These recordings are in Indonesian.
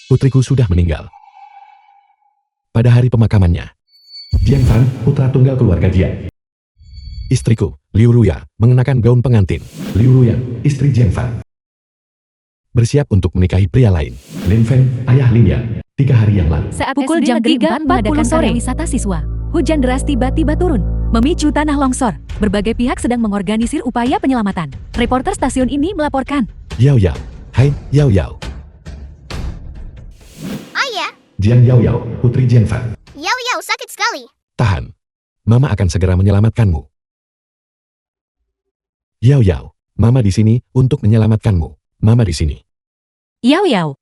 putriku sudah meninggal. Pada hari pemakamannya, Jiang Fan, putra tunggal keluarga Jiang. Istriku, Liu Ruya, mengenakan gaun pengantin. Liu Ruya, istri Jiang Fan, bersiap untuk menikahi pria lain. Lin Feng, ayah Lin Yan, 3 hari yang lalu. Saat Pukul SD jam Negeri 4 mengadakan 3.40 sore. karya wisata siswa, hujan deras tiba-tiba turun, memicu tanah longsor. Berbagai pihak sedang mengorganisir upaya penyelamatan. Reporter stasiun ini melaporkan. Yao Yao, hai, Yao Yao. Ayah, Jiang Yao Yao, putri Jiang Fan. Yao Yao sakit sekali. Tahan. Mama akan segera menyelamatkanmu. Yao Yao, Mama di sini untuk menyelamatkanmu. Mama di sini. Yao Yao.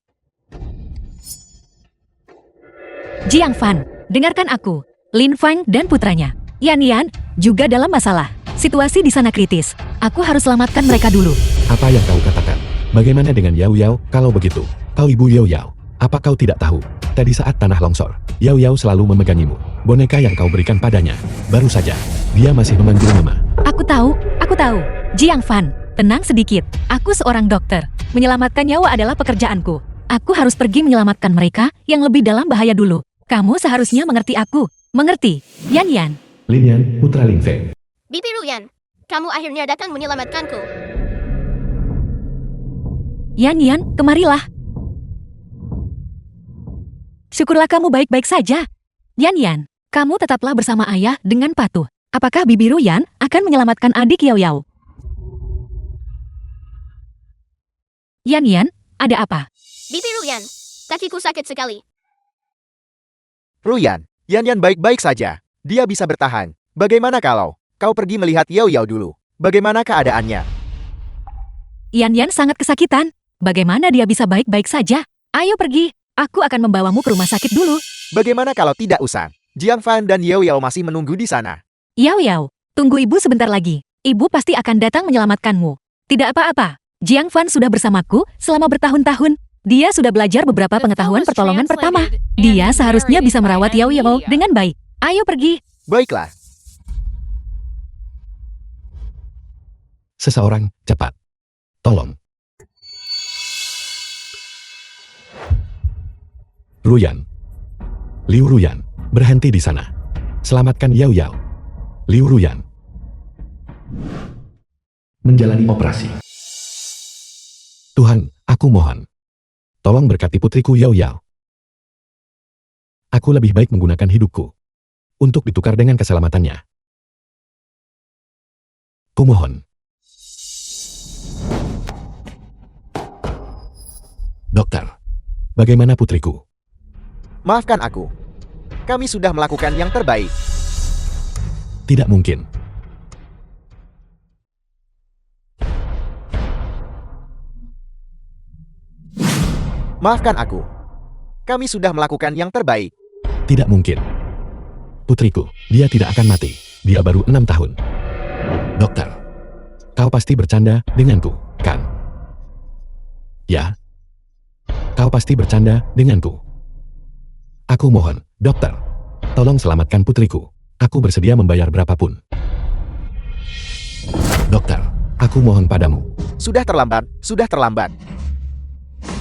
Jiang Fan, dengarkan aku. Lin Feng dan putranya, Yan Yan, juga dalam masalah. Situasi di sana kritis. Aku harus selamatkan mereka dulu. Apa yang kau katakan? Bagaimana dengan Yao Yao? Kalau begitu, kau ibu Yao Yao. Apa kau tidak tahu? Tadi saat tanah longsor, Yao Yao selalu memegangimu. Boneka yang kau berikan padanya. Baru saja, dia masih memanggil Mama. Aku tahu. Jiang Fan, tenang sedikit. Aku seorang dokter. Menyelamatkan nyawa adalah pekerjaanku. Aku harus pergi menyelamatkan mereka yang lebih dalam bahaya dulu. Kamu seharusnya mengerti aku. Mengerti, Yan Yan. Lin Yan, putra Lin Feng. Bibi Ruyan, kamu akhirnya datang menyelamatkanku. Yan Yan, kemarilah. Syukurlah kamu baik-baik saja. Yan Yan, kamu tetaplah bersama ayah dengan patuh. Apakah Bibi Ruyan akan menyelamatkan adik Yao Yao? Yan Yan, ada apa? Bibi Ruyan, kakiku sakit sekali. Ruyan, Yan Yan baik-baik saja. Dia bisa bertahan. Bagaimana kalau kau pergi melihat Yao Yao dulu? Bagaimana keadaannya? Yan Yan sangat kesakitan. Bagaimana dia bisa baik-baik saja? Ayo pergi, aku akan membawamu ke rumah sakit dulu. Bagaimana kalau tidak usah? Jiang Fan dan Yao Yao masih menunggu di sana. Yao Yao, tunggu ibu sebentar lagi. Ibu pasti akan datang menyelamatkanmu. Tidak apa-apa. Jiang Fan sudah bersamaku selama bertahun-tahun. Dia sudah belajar beberapa pengetahuan pertolongan pertama. Dia seharusnya bisa merawat Yao Yao dengan baik. Ayo pergi. Baiklah. Seseorang, cepat. Tolong. Ruyan. Liu Ruyan, berhenti di sana. Selamatkan Yao Yao. Liu Ruyan. Menjalani operasi. Tuhan, aku mohon. Tolong berkati putriku Yao Yao. Aku lebih baik menggunakan hidupku untuk ditukar dengan keselamatannya. Kumohon. Dokter, bagaimana putriku? Maafkan aku. Kami sudah melakukan yang terbaik. Tidak mungkin. Maafkan aku. Kami sudah melakukan yang terbaik. Tidak mungkin. Putriku, dia tidak akan mati. Dia baru 6 tahun. Dokter, kau pasti bercanda denganku, kan? Ya. Kau pasti bercanda denganku. Aku mohon, dokter. Tolong selamatkan putriku. Aku bersedia membayar berapapun. Dokter, aku mohon padamu. Sudah terlambat, sudah terlambat.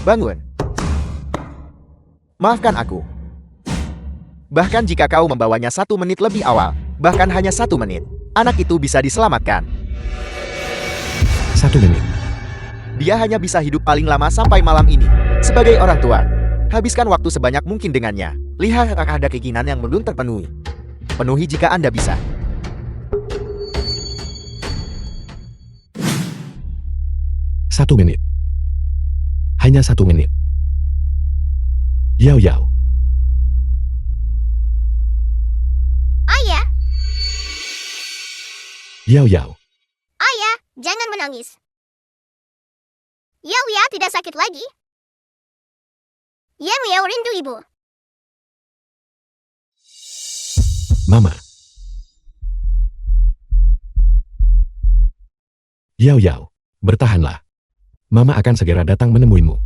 Bangun. Maafkan aku. Bahkan jika kau membawanya 1 menit lebih awal, bahkan hanya 1 menit, anak itu bisa diselamatkan. 1 menit. Dia hanya bisa hidup paling lama sampai malam ini. Sebagai orang tua, habiskan waktu sebanyak mungkin dengannya. Lihat apakah ada keinginan yang belum terpenuhi. Penuhi jika Anda bisa. Satu menit. Hanya 1 menit. Yao Yao. Ayah, Yao Yao. ayah, jangan menangis. Yao Yao tidak sakit lagi. Yao Yao rindu ibu. Mama. Yao Yao, bertahanlah. Mama akan segera datang menemuimu.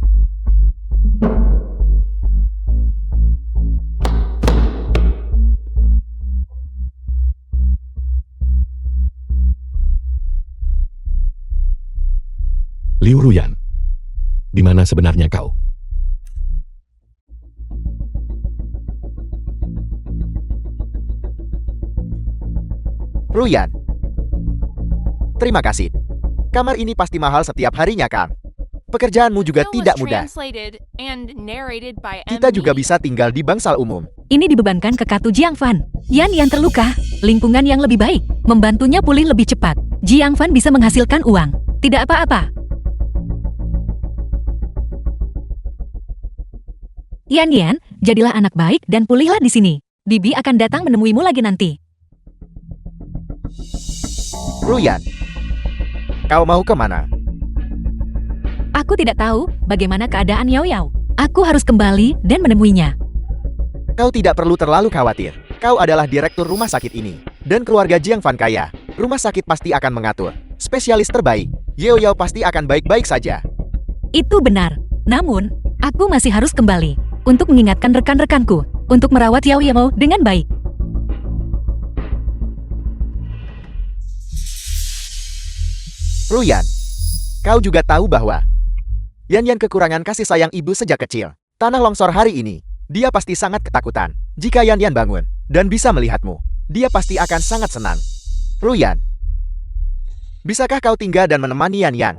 Liu Ruyan, di mana sebenarnya kau? Ruyan. Terima kasih. Kamar ini pasti mahal setiap harinya, Kang. Pekerjaanmu juga tidak mudah. Kita juga bisa tinggal di bangsal umum. Ini dibebankan ke Katu Jiangfan. Yan yang terluka, lingkungan yang lebih baik, membantunya pulih lebih cepat. Jiangfan bisa menghasilkan uang. Tidak apa-apa. Yan, jadilah anak baik dan pulihlah di sini. Bibi akan datang menemuimu lagi nanti. Ruyan, kau mau kemana? Aku tidak tahu bagaimana keadaan Yao Yao. Aku harus kembali dan menemuinya. Kau tidak perlu terlalu khawatir. Kau adalah direktur rumah sakit ini. Dan keluarga Jiangfan kaya. Rumah sakit pasti akan mengatur. Spesialis terbaik. Yao Yao pasti akan baik-baik saja. Itu benar. Namun, aku masih harus kembali untuk mengingatkan rekan-rekanku untuk merawat Yao Yao dengan baik. Ruyan, kau juga tahu bahwa Yan kekurangan kasih sayang ibu sejak kecil. Tanah longsor hari ini, dia pasti sangat ketakutan. Jika Yan bangun dan bisa melihatmu, dia pasti akan sangat senang. Ruyan, bisakah kau tinggal dan menemani Yan?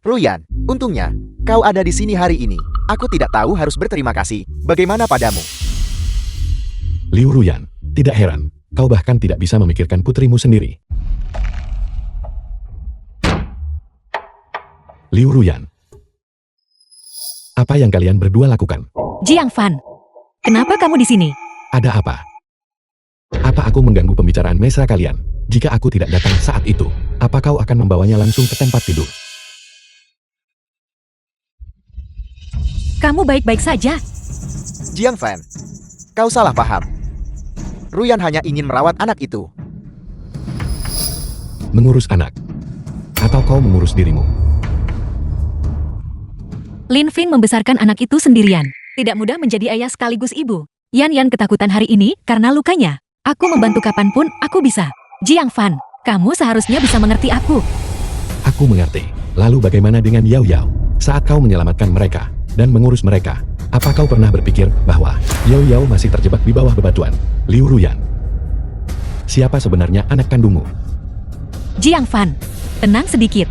Ruyan, untungnya kau ada di sini hari ini. Aku tidak tahu harus berterima kasih. Bagaimana padamu? Liu Ruyan, tidak heran. Kau bahkan tidak bisa memikirkan putrimu sendiri. Liu Ruyan. Apa yang kalian berdua lakukan? Jiangfan, kenapa kamu di sini? Ada apa? Apa aku mengganggu pembicaraan mesra kalian? Jika aku tidak datang saat itu, apa kau akan membawanya langsung ke tempat tidur? Kamu baik-baik saja. Jiangfan, kau salah paham. Ruyan hanya ingin merawat anak itu. Mengurus anak? Atau kau mengurus dirimu? Lin Fing membesarkan anak itu sendirian. Tidak mudah menjadi ayah sekaligus ibu. Yan ketakutan hari ini karena lukanya. Aku membantu kapanpun aku bisa. Jiangfan, kamu seharusnya bisa mengerti aku. Aku mengerti. Lalu bagaimana dengan Yao Yao? Saat kau menyelamatkan mereka dan mengurus mereka, apa kau pernah berpikir bahwa Yao Yao masih terjebak di bawah bebatuan? Liu Ruyan. Siapa sebenarnya anak kandungmu? Jiangfan, tenang sedikit.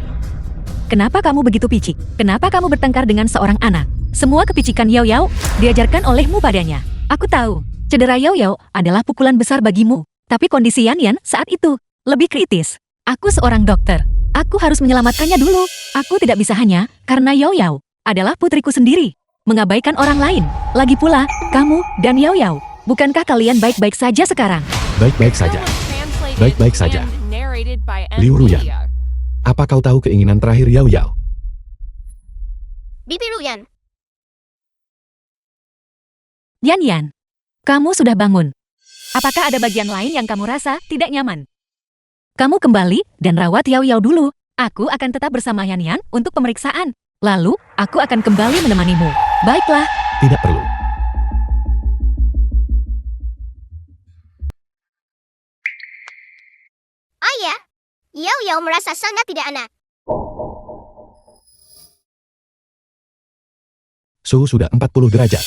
Kenapa kamu begitu picik? Kenapa kamu bertengkar dengan seorang anak? Semua kepicikan Yao Yao diajarkan olehmu padanya. Aku tahu, cedera Yao Yao adalah pukulan besar bagimu. Tapi kondisi Yan saat itu lebih kritis. Aku seorang dokter. Aku harus menyelamatkannya dulu. Aku tidak bisa hanya karena Yao Yao adalah putriku sendiri, mengabaikan orang lain. Lagi pula, kamu dan Yao Yao, bukankah kalian baik-baik saja sekarang? Baik-baik saja. Baik-baik saja. Liu Ruyan. Apa kau tahu keinginan terakhir Yao Yao? Bibi Ruyan. Yan, kamu sudah bangun. Apakah ada bagian lain yang kamu rasa tidak nyaman? Kamu kembali dan rawat Yao Yao dulu. Aku akan tetap bersama Yan untuk pemeriksaan. Lalu, aku akan kembali menemanimu. Baiklah. Tidak perlu. Ayah, Yao Yao merasa sangat tidak enak. Suhu sudah 40 derajat.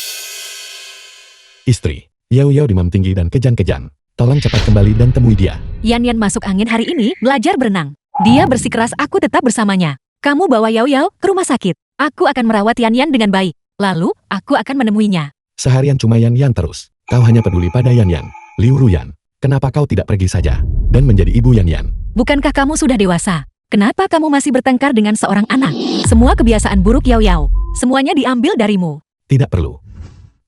Istri, Yao Yao demam tinggi dan kejang-kejang. Tolong cepat kembali dan temui dia. Yan masuk angin hari ini belajar berenang. Dia bersikeras aku tetap bersamanya. Kamu bawa Yao Yao ke rumah sakit. Aku akan merawat Yan dengan baik. Lalu, aku akan menemuinya. Seharian cuma Yan terus. Kau hanya peduli pada Yan. Liu Ruyan, kenapa kau tidak pergi saja dan menjadi ibu Yan? Bukankah kamu sudah dewasa? Kenapa kamu masih bertengkar dengan seorang anak? Semua kebiasaan buruk Yao Yao, semuanya diambil darimu. Tidak perlu.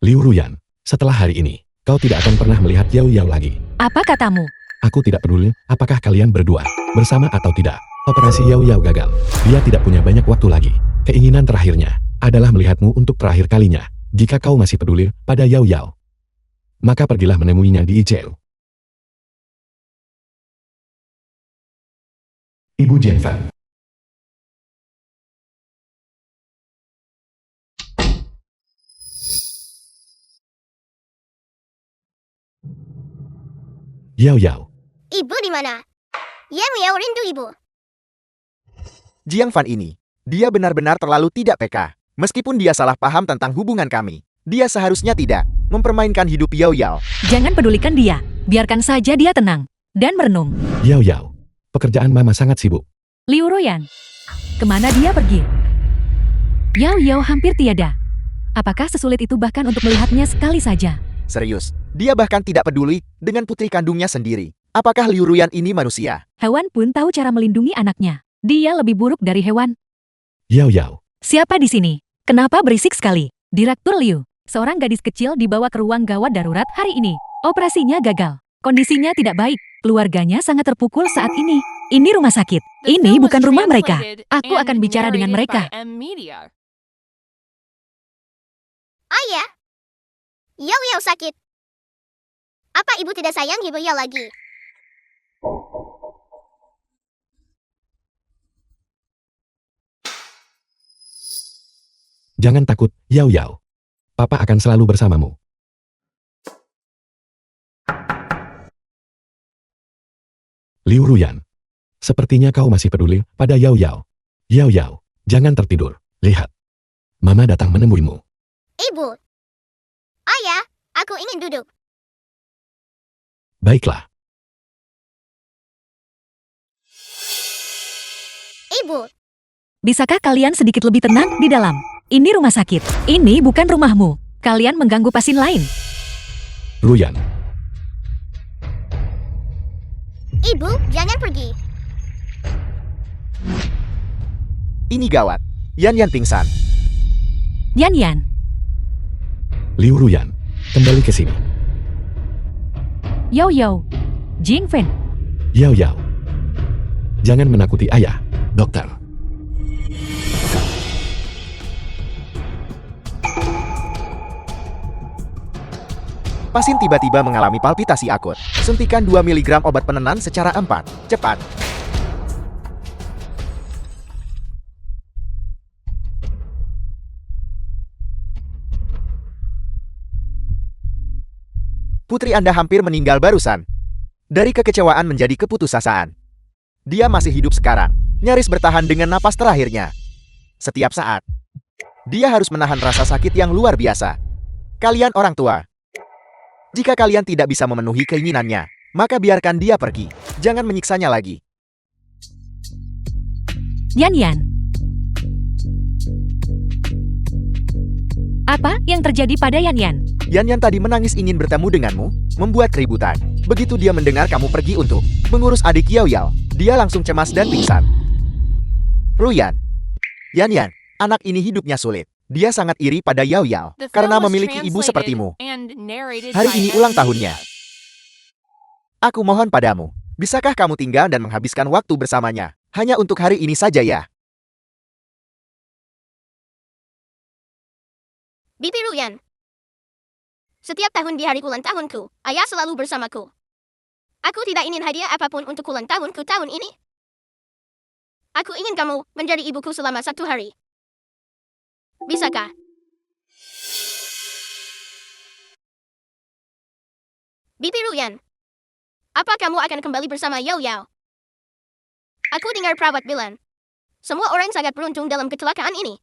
Liu Ruyan, setelah hari ini, kau tidak akan pernah melihat Yao Yao lagi. Apa katamu? Aku tidak peduli apakah kalian berdua bersama atau tidak. Operasi Yao Yao gagal. Dia tidak punya banyak waktu lagi. Keinginan terakhirnya adalah melihatmu untuk terakhir kalinya. Jika kau masih peduli pada Yao Yao, maka pergilah menemuinya di ICU. Ibu Jiangfan. Yao Yao. Ibu di mana? Yao Yao rindu ibu. Jiang Fan ini, dia benar-benar terlalu tidak peka. Meskipun dia salah paham tentang hubungan kami, dia seharusnya tidak mempermainkan hidup Yao Yao. Jangan pedulikan dia. Biarkan saja dia tenang dan merenung. Yao Yao, pekerjaan mama sangat sibuk. Liu Ruyan, kemana dia pergi? Yao Yao hampir tiada. Apakah sesulit itu bahkan untuk melihatnya sekali saja? Serius, dia bahkan tidak peduli dengan putri kandungnya sendiri. Apakah Liu Ruyan ini manusia? Hewan pun tahu cara melindungi anaknya. Dia lebih buruk dari hewan. Yao Yao, Siapa di sini? Kenapa berisik sekali? Direktur Liu, seorang gadis kecil dibawa ke ruang gawat darurat hari ini. Operasinya gagal. Kondisinya tidak baik. Keluarganya sangat terpukul saat ini. Ini rumah sakit. Ini bukan rumah mereka. Aku akan bicara dengan mereka. Ayah, Yao Yao sakit. Apa ibu tidak sayang ibu Yao lagi? jangan takut, Yao Yao. Papa akan selalu bersamamu. Liu Ruyan, sepertinya kau masih peduli pada Yao Yao. Yao Yao, jangan tertidur. Lihat, Mama datang menemuimu. Ibu. Ayah, aku ingin duduk. Baiklah, Ibu, Bisakah kalian sedikit lebih tenang di dalam? Ini rumah sakit. Ini bukan rumahmu. Kalian mengganggu pasien lain. Ruyan, ibu, jangan pergi. Ini gawat. Yan Yan pingsan. Yan Yan, Liu Ruyan, kembali ke sini. Yao Yao, Jing Fen. Yao Yao, jangan menakuti ayah, dokter. Pasien tiba-tiba mengalami palpitasi akut. Suntikan 2 mg obat penenang secara 4. Cepat. Putri Anda hampir meninggal barusan. Dari kekecewaan menjadi keputusasaan. Dia masih hidup sekarang, nyaris bertahan dengan napas terakhirnya. Setiap saat, dia harus menahan rasa sakit yang luar biasa. Kalian orang tua, jika kalian tidak bisa memenuhi keinginannya, maka biarkan dia pergi. Jangan menyiksanya lagi. Yan Yan. Apa yang terjadi pada Yan Yan? Yan Yan tadi menangis ingin bertemu denganmu, membuat keributan. Begitu dia mendengar kamu pergi untuk mengurus adik Yao Yao, dia langsung cemas dan pingsan. Ruyan, Yan Yan, anak ini hidupnya sulit. Dia sangat iri pada Yao Yao karena memiliki ibu sepertimu. Hari ini ulang tahunnya. Aku mohon padamu, bisakah kamu tinggal dan menghabiskan waktu bersamanya? Hanya untuk hari ini saja ya. Bibi Ruyan. Setiap tahun di hari ulang tahunku, ayah selalu bersamaku. Aku tidak ingin hadiah apapun untuk ulang tahunku tahun ini. Aku ingin kamu menjadi ibuku selama 1 hari. Bisakah? Bibi Ruyan, apa kamu akan kembali bersama Yao Yao? Aku dengar perawat bilang, semua orang sangat beruntung dalam kecelakaan ini.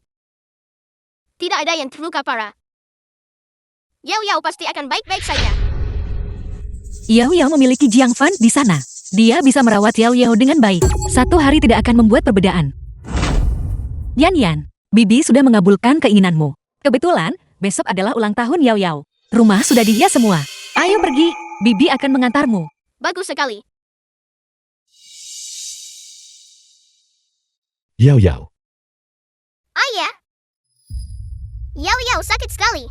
Tidak ada yang terluka parah. Yao Yao pasti akan baik-baik saja. Yao Yao memiliki Jiang Fan di sana. Dia bisa merawat Yao Yao dengan baik. 1 hari tidak akan membuat perbedaan. Yan Yan, Bibi sudah mengabulkan keinginanmu. Kebetulan, besok adalah ulang tahun Yao Yao. Rumah sudah dihias semua. Ayo pergi, Bibi akan mengantarmu. Bagus sekali. Yao Yao, Ayah, Yao Yao sakit sekali.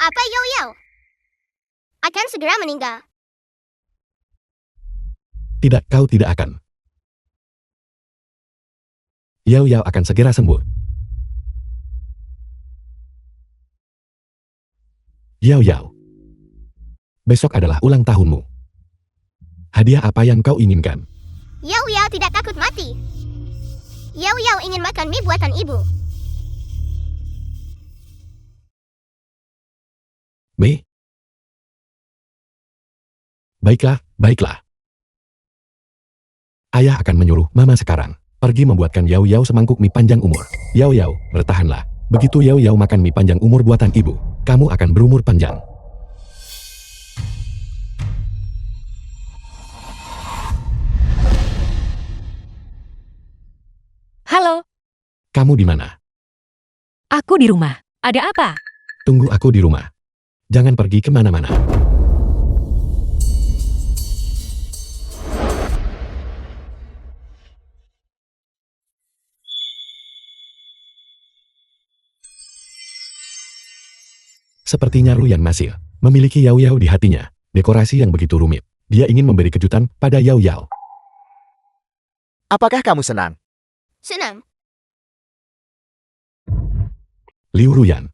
Apa Yao Yao akan segera meninggal? tidak, kau tidak akan. Yao Yao akan segera sembuh. Yao Yao, besok adalah ulang tahunmu. Hadiah apa yang kau inginkan? Yao Yao tidak takut mati. Yao Yao ingin makan mie buatan ibu. Mei? Baiklah, baiklah. Ayah akan menyuruh Mama sekarang. Pergi membuatkan Yao Yao semangkuk mie panjang umur. Yao Yao, bertahanlah. Begitu Yao Yao makan mie panjang umur buatan ibu, kamu akan berumur panjang. Halo, Kamu di mana? aku di rumah. Ada apa? Tunggu aku di rumah. Jangan pergi kemana-mana. Sepertinya Ruyan masih memiliki Yao Yao di hatinya. Dekorasi yang begitu rumit. Dia ingin memberi kejutan pada Yao Yao. Apakah kamu senang? Senang. Liu Ruyan.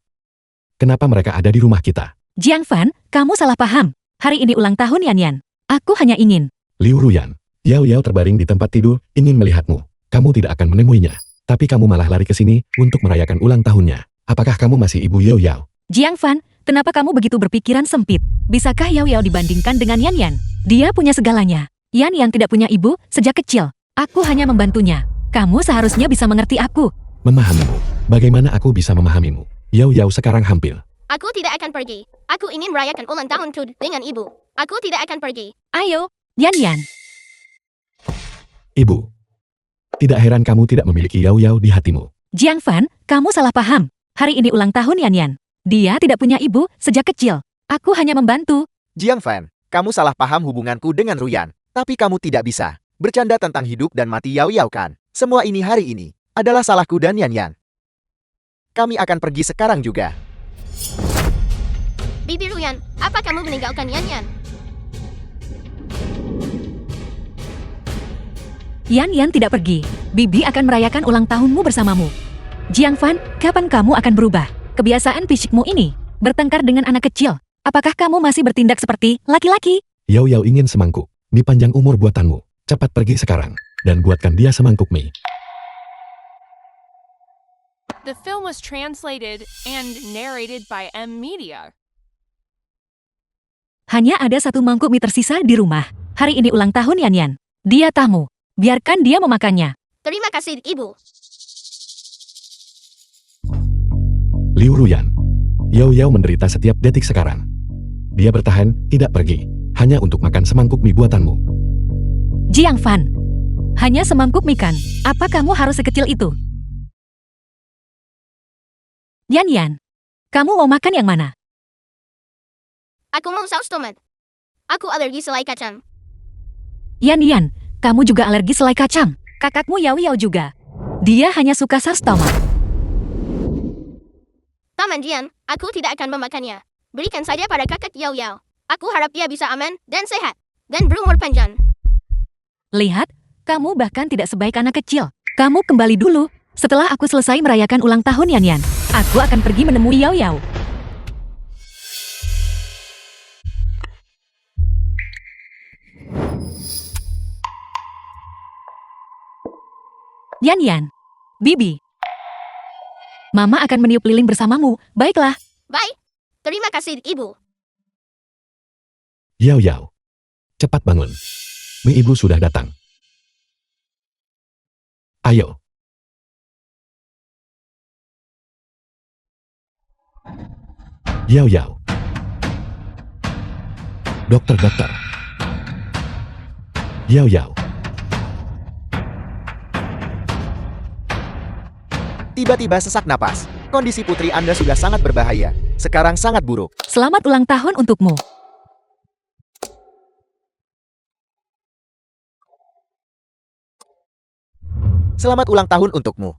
Kenapa mereka ada di rumah kita? Jiang Fan, kamu salah paham. Hari ini ulang tahun Yan Yan. Aku hanya ingin. Liu Ruyan. Yao Yao terbaring di tempat tidur, ingin melihatmu. Kamu tidak akan menemuinya. Tapi kamu malah lari ke sini untuk merayakan ulang tahunnya. Apakah kamu masih ibu Yao Yao? Jiang Fan, kenapa kamu begitu berpikiran sempit? Bisakah Yao Yao dibandingkan dengan Yan Yan? Dia punya segalanya. Yan Yan tidak punya ibu sejak kecil. Aku hanya membantunya. Kamu seharusnya bisa mengerti aku. Memahamimu. Bagaimana aku bisa memahamimu? Yao Yao sekarang hampir. Aku tidak akan pergi. Aku ingin merayakan ulang tahunku dengan ibu. Aku tidak akan pergi. Ayo, Yan Yan. Ibu. Tidak heran kamu tidak memiliki Yao Yao di hatimu. Jiang Fan, kamu salah paham. Hari ini ulang tahun Yan Yan. Dia tidak punya ibu sejak kecil. Aku hanya membantu. Jiang Fan, kamu salah paham hubunganku dengan Ruyan. Tapi kamu tidak bisa bercanda tentang hidup dan mati Yao Yao kan? Semua ini hari ini adalah salahku dan Yan Yan. Kami akan pergi sekarang juga. Bibi Ruyan, apa kamu meninggalkan Yan Yan? Yan Yan tidak pergi. Bibi akan merayakan ulang tahunmu bersamamu. Jiang Fan, kapan kamu akan berubah? Kebiasaan fisikmu ini, bertengkar dengan anak kecil. Apakah kamu masih bertindak seperti laki-laki? Yao Yao ingin semangkuk mie panjang umur buatanmu. Cepat pergi sekarang dan buatkan dia semangkuk mie. The film was translated and narrated by M Media. Hanya ada satu mangkuk mie tersisa di rumah. Hari ini ulang tahun Yan Yan. Dia tamu. Biarkan dia memakannya. Terima kasih, Ibu. Liu Ruyan. Yao Yao menderita setiap detik sekarang. Dia bertahan, tidak pergi. Hanya untuk makan semangkuk mie buatanmu. Jiang Fan. Hanya semangkuk mie kan? Apa kamu harus sekecil itu? Yan Yan. Kamu mau makan yang mana? Aku mau saus tomat. Aku alergi selai kacang. Yan Yan. Kamu juga alergi selai kacang. Kakakmu Yao Yao juga. Dia hanya suka saus tomat. Paman Jian, aku tidak akan memakannya. Berikan saja pada kakak Yao Yao. Aku harap dia bisa aman dan sehat. Dan berumur panjang. Lihat, kamu bahkan tidak sebaik anak kecil. Kamu kembali dulu. Setelah aku selesai merayakan ulang tahun Yan Yan, aku akan pergi menemui Yao Yao. Yan Yan. Bibi. Mama akan meniup lilin bersamamu. Baiklah. Bye. Terima kasih, Ibu. Yao Yao. Cepat bangun. Mie ibu sudah datang. Ayo. Yao Yao. Dokter. Yao Yao. Tiba-tiba sesak napas. Kondisi putri Anda sudah sangat berbahaya. Sekarang sangat buruk. Selamat ulang tahun untukmu. Selamat ulang tahun untukmu.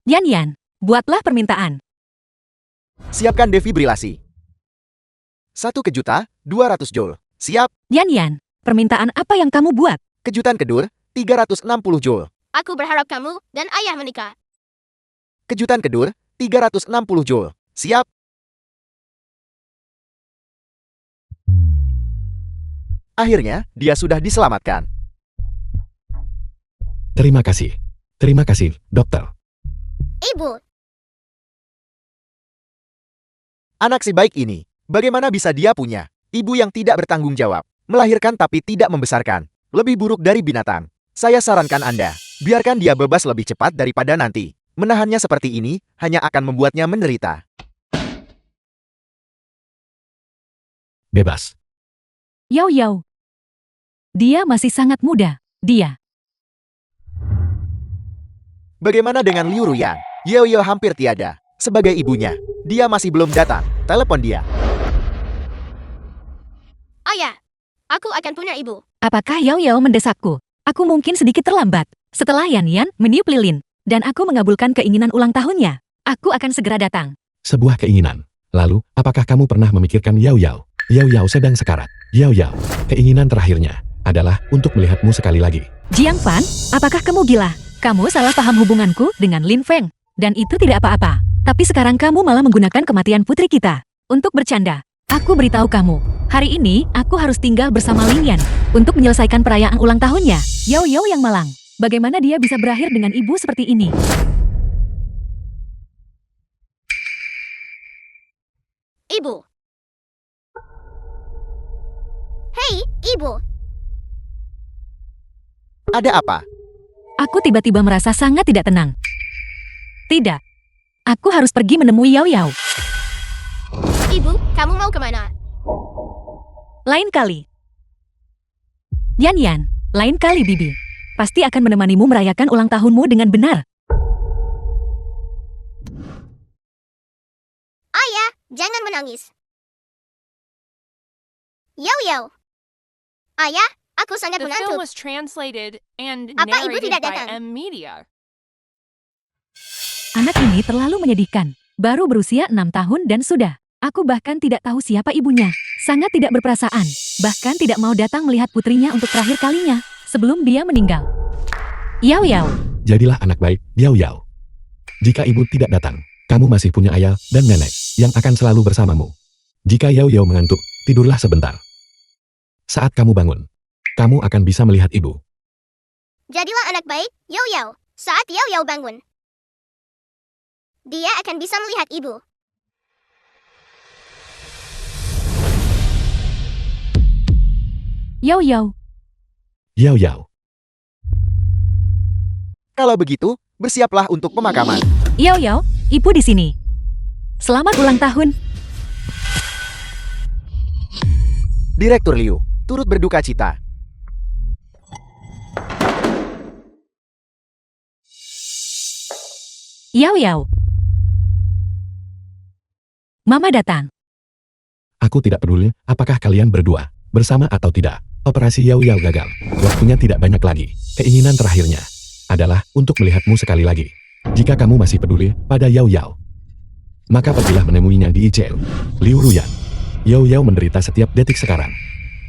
Yan Yan, buatlah permintaan. Siapkan defibrilasi. 1 kejuta, 200 joule. Siap. Yan Yan, permintaan apa yang kamu buat? Kejutan kedur, 360 joule. Aku berharap kamu dan ayah menikah. Kejutan kedur, 360 joule. Siap. Akhirnya, dia sudah diselamatkan. Terima kasih. Terima kasih, dokter. Ibu, Anak si baik ini, Bagaimana bisa dia punya ibu yang tidak bertanggung jawab, melahirkan tapi tidak membesarkan, lebih buruk dari binatang? Saya sarankan Anda, biarkan dia bebas lebih cepat daripada nanti. Menahannya seperti ini hanya akan membuatnya menderita. Bebas. Yao Yao. Dia masih sangat muda. Dia. Bagaimana dengan Liu Ruyan? Yao Yao hampir tiada. Sebagai ibunya, dia masih belum datang. Telepon dia. Ayah, aku akan punya ibu. Apakah Yao Yao mendesakku? Aku mungkin sedikit terlambat. Setelah Yan Yan meniup lilin, dan aku mengabulkan keinginan ulang tahunnya, aku akan segera datang. Sebuah keinginan. Lalu, apakah kamu pernah memikirkan Yao Yao? Yao Yao sedang sekarat. Yao Yao, keinginan terakhirnya adalah untuk melihatmu sekali lagi. Jiang Fan, apakah kamu gila? Kamu salah paham hubunganku dengan Lin Feng. Dan itu tidak apa-apa. Tapi sekarang kamu malah menggunakan kematian putri kita untuk bercanda. Aku beritahu kamu, hari ini aku harus tinggal bersama Lin Yan untuk menyelesaikan perayaan ulang tahunnya. Yao Yao yang malang. Bagaimana dia bisa berakhir dengan ibu seperti ini? Ibu. Hei, ibu. Ada apa? Aku tiba-tiba merasa sangat tidak tenang. Tidak. Aku harus pergi menemui Yao Yao. Ibu, kamu mau kemana? Lain kali. Yan Yan, lain kali Bibi. Pasti akan menemanimu merayakan ulang tahunmu dengan benar. Ayah, jangan menangis. Yao Yao. Ayah, aku sangat The film mengantuk. was translated and Apa ibu narrated tidak by datang? M Media. Anak ini terlalu menyedihkan. Baru berusia 6 tahun dan sudah. Aku bahkan tidak tahu siapa ibunya. Sangat tidak berperasaan. Bahkan tidak mau datang melihat putrinya untuk terakhir kalinya sebelum dia meninggal. Yao Yao. Jadilah anak baik, Yao Yao. Jika ibu tidak datang, kamu masih punya ayah dan nenek yang akan selalu bersamamu. Jika Yao Yao mengantuk, tidurlah sebentar. Saat kamu bangun, kamu akan bisa melihat ibu. Jadilah anak baik, Yao Yao. Saat Yao Yao bangun, dia akan bisa melihat ibu. Yao Yao. Yao Yao. Kalau begitu, bersiaplah untuk pemakaman. Yao Yao, ibu di sini. Selamat ulang tahun. Direktur Liu turut berduka cita. Yao Yao. Mama datang. Aku tidak peduli apakah kalian berdua bersama atau tidak. Operasi Yao Yao gagal. Waktunya tidak banyak lagi. Keinginan terakhirnya adalah untuk melihatmu sekali lagi. Jika kamu masih peduli pada Yao Yao, maka pergilah menemuinya di ICU. Liu Ruyan. Yao Yao menderita setiap detik sekarang.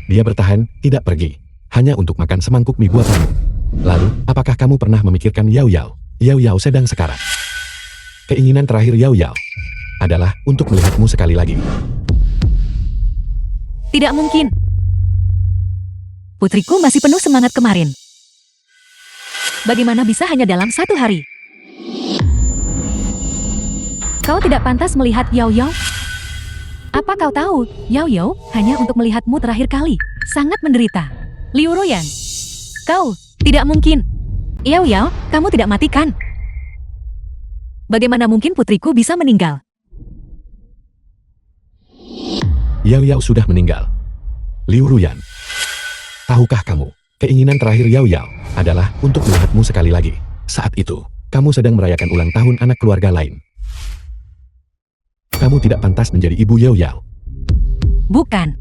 Dia bertahan, tidak pergi. Hanya untuk makan semangkuk mie buatanmu. Lalu, apakah kamu pernah memikirkan Yao Yao? Yao Yao sedang sekarat. Keinginan terakhir Yao Yao adalah untuk melihatmu sekali lagi. Tidak mungkin. Putriku masih penuh semangat kemarin. Bagaimana bisa hanya dalam 1 hari? Kau tidak pantas melihat Yao Yao? Apa kau tahu, Yao Yao hanya untuk melihatmu terakhir kali. Sangat menderita. Liu Ruyan. Kau, tidak mungkin. Yao Yao, kamu tidak mati kan? Bagaimana mungkin putriku bisa meninggal? Yao Yao sudah meninggal. Liu Ruyan. Tahukah kamu, keinginan terakhir Yao Yao adalah untuk melihatmu sekali lagi. Saat itu, kamu sedang merayakan ulang tahun anak keluarga lain. Kamu tidak pantas menjadi ibu Yao Yao. Bukan.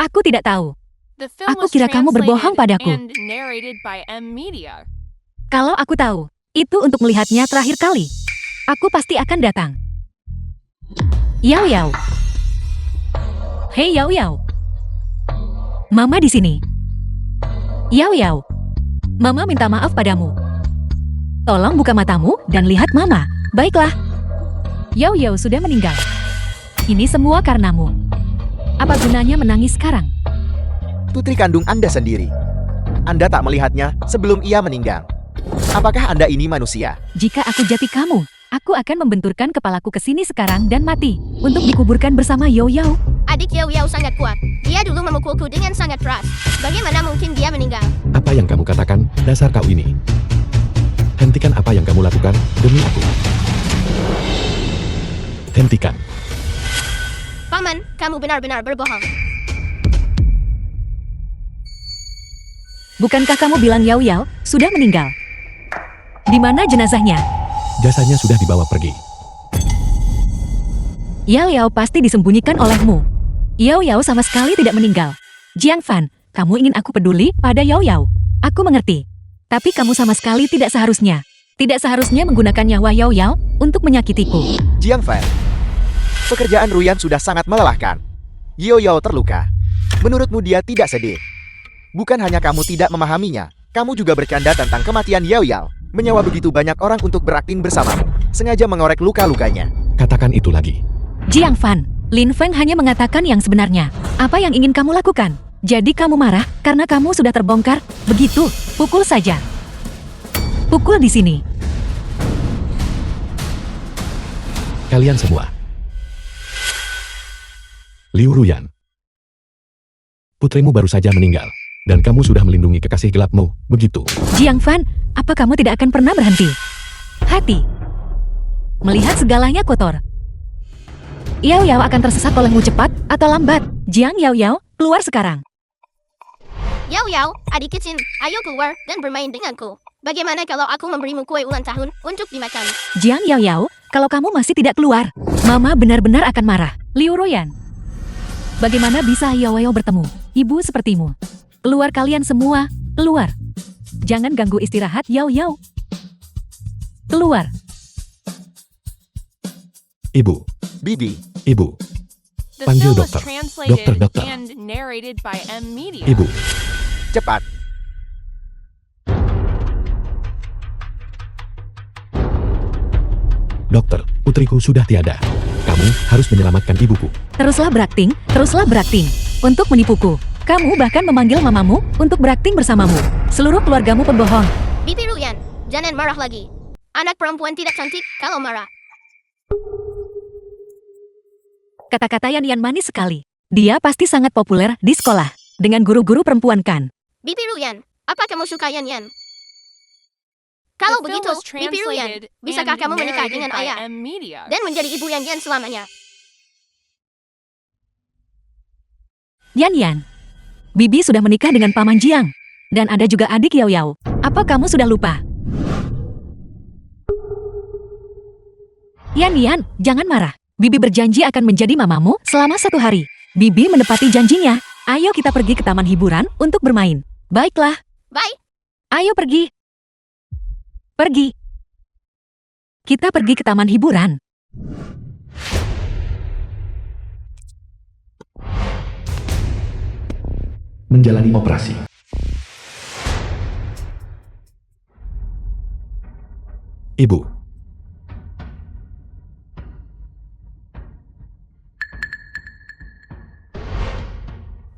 Aku tidak tahu. The film Aku was kira kamu berbohong translated padaku. and narrated by M Media. Kalau aku tahu, itu untuk melihatnya terakhir kali. Aku pasti akan datang. Yao Yao. Hei Yao Yao. Mama di sini. Yao Yao. Mama minta maaf padamu. Tolong buka matamu dan lihat Mama. Baiklah. Yao Yao sudah meninggal. Ini semua karenamu. Apa gunanya menangis sekarang? Putri kandung Anda sendiri. Anda tak melihatnya sebelum ia meninggal. Apakah Anda ini manusia? Jika aku jati kamu, aku akan membenturkan kepalaku ke sini sekarang dan mati untuk dikuburkan bersama Yao Yao. Adik Yao Yao sangat kuat. Dia dulu memukulku dengan sangat keras. Bagaimana mungkin dia meninggal? Apa yang kamu katakan, dasar kau ini? Hentikan apa yang kamu lakukan, demi aku. Hentikan. Paman, kamu benar-benar berbohong. Bukankah kamu bilang Yao Yao sudah meninggal? Di mana jenazahnya? Jasanya sudah dibawa pergi. Yao Yao pasti disembunyikan olehmu. Yao Yao sama sekali tidak meninggal. Jiang Fan, kamu ingin aku peduli pada Yao Yao. Aku mengerti. Tapi kamu sama sekali tidak seharusnya menggunakan nyawa Yao Yao untuk menyakitiku. Jiang Fan, pekerjaan Ruyan sudah sangat melelahkan. Yao Yao terluka. Menurutmu dia tidak sedih? Bukan hanya kamu tidak memahaminya, kamu juga bercanda tentang kematian Yao Yao. Menyewa begitu banyak orang untuk berakting bersamamu, sengaja mengorek luka-lukanya. Katakan itu lagi. Jiang Fan, Lin Feng hanya mengatakan yang sebenarnya. Apa yang ingin kamu lakukan? Jadi kamu marah karena kamu sudah terbongkar? Begitu, pukul saja. Pukul di sini. Kalian semua. Liu Ruyan. Putrimu baru saja meninggal. Dan kamu sudah melindungi kekasih gelapmu, begitu. Jiang Fan, apa kamu tidak akan pernah berhenti? Hati. Melihat segalanya kotor. Yao Yao akan tersesat olehmu cepat atau lambat. Jiang Yao Yao, keluar sekarang. Yao Yao, adik kecil, ayo keluar dan bermain denganku. Bagaimana kalau aku memberimu kue ulang tahun untuk dimakan? Jiang Yao Yao, kalau kamu masih tidak keluar, Mama benar-benar akan marah. Liu Ruyan. Bagaimana bisa Yao Yao bertemu ibu sepertimu? Keluar kalian semua, keluar. Jangan ganggu istirahat Yao Yao. Keluar. Ibu, Bibi, ibu, The Panggil film was dokter. translated Dokter. and narrated by M Media. ibu. cepat. Dokter, putriku sudah tiada. Kamu harus menyelamatkan ibuku. Teruslah berakting untuk menipuku. Kamu bahkan memanggil mamamu untuk berakting bersamamu. Seluruh keluargamu pembohong. Bibi Ruyan, jangan marah lagi. Anak perempuan tidak cantik kalau marah. Kata-kata Yan manis sekali. Dia pasti sangat populer di sekolah. Dengan guru-guru perempuan kan. Bibi Ruyan, apa kamu suka Yan? Kalau The film begitu, was Bibi Ruyan, translated bisakah and kamu menikah narrated dengan by ayah M Media. dan menjadi ibu Yan selamanya? Yan, Bibi sudah menikah dengan Paman Jiang. Dan ada juga adik Yao Yao. Apa kamu sudah lupa? Yan, jangan marah. Bibi berjanji akan menjadi mamamu selama 1 hari. Bibi menepati janjinya. Ayo kita pergi ke taman hiburan untuk bermain. Baiklah, Bye. ayo pergi. Pergi. Kita pergi ke taman hiburan. Menjalani operasi. Ibu,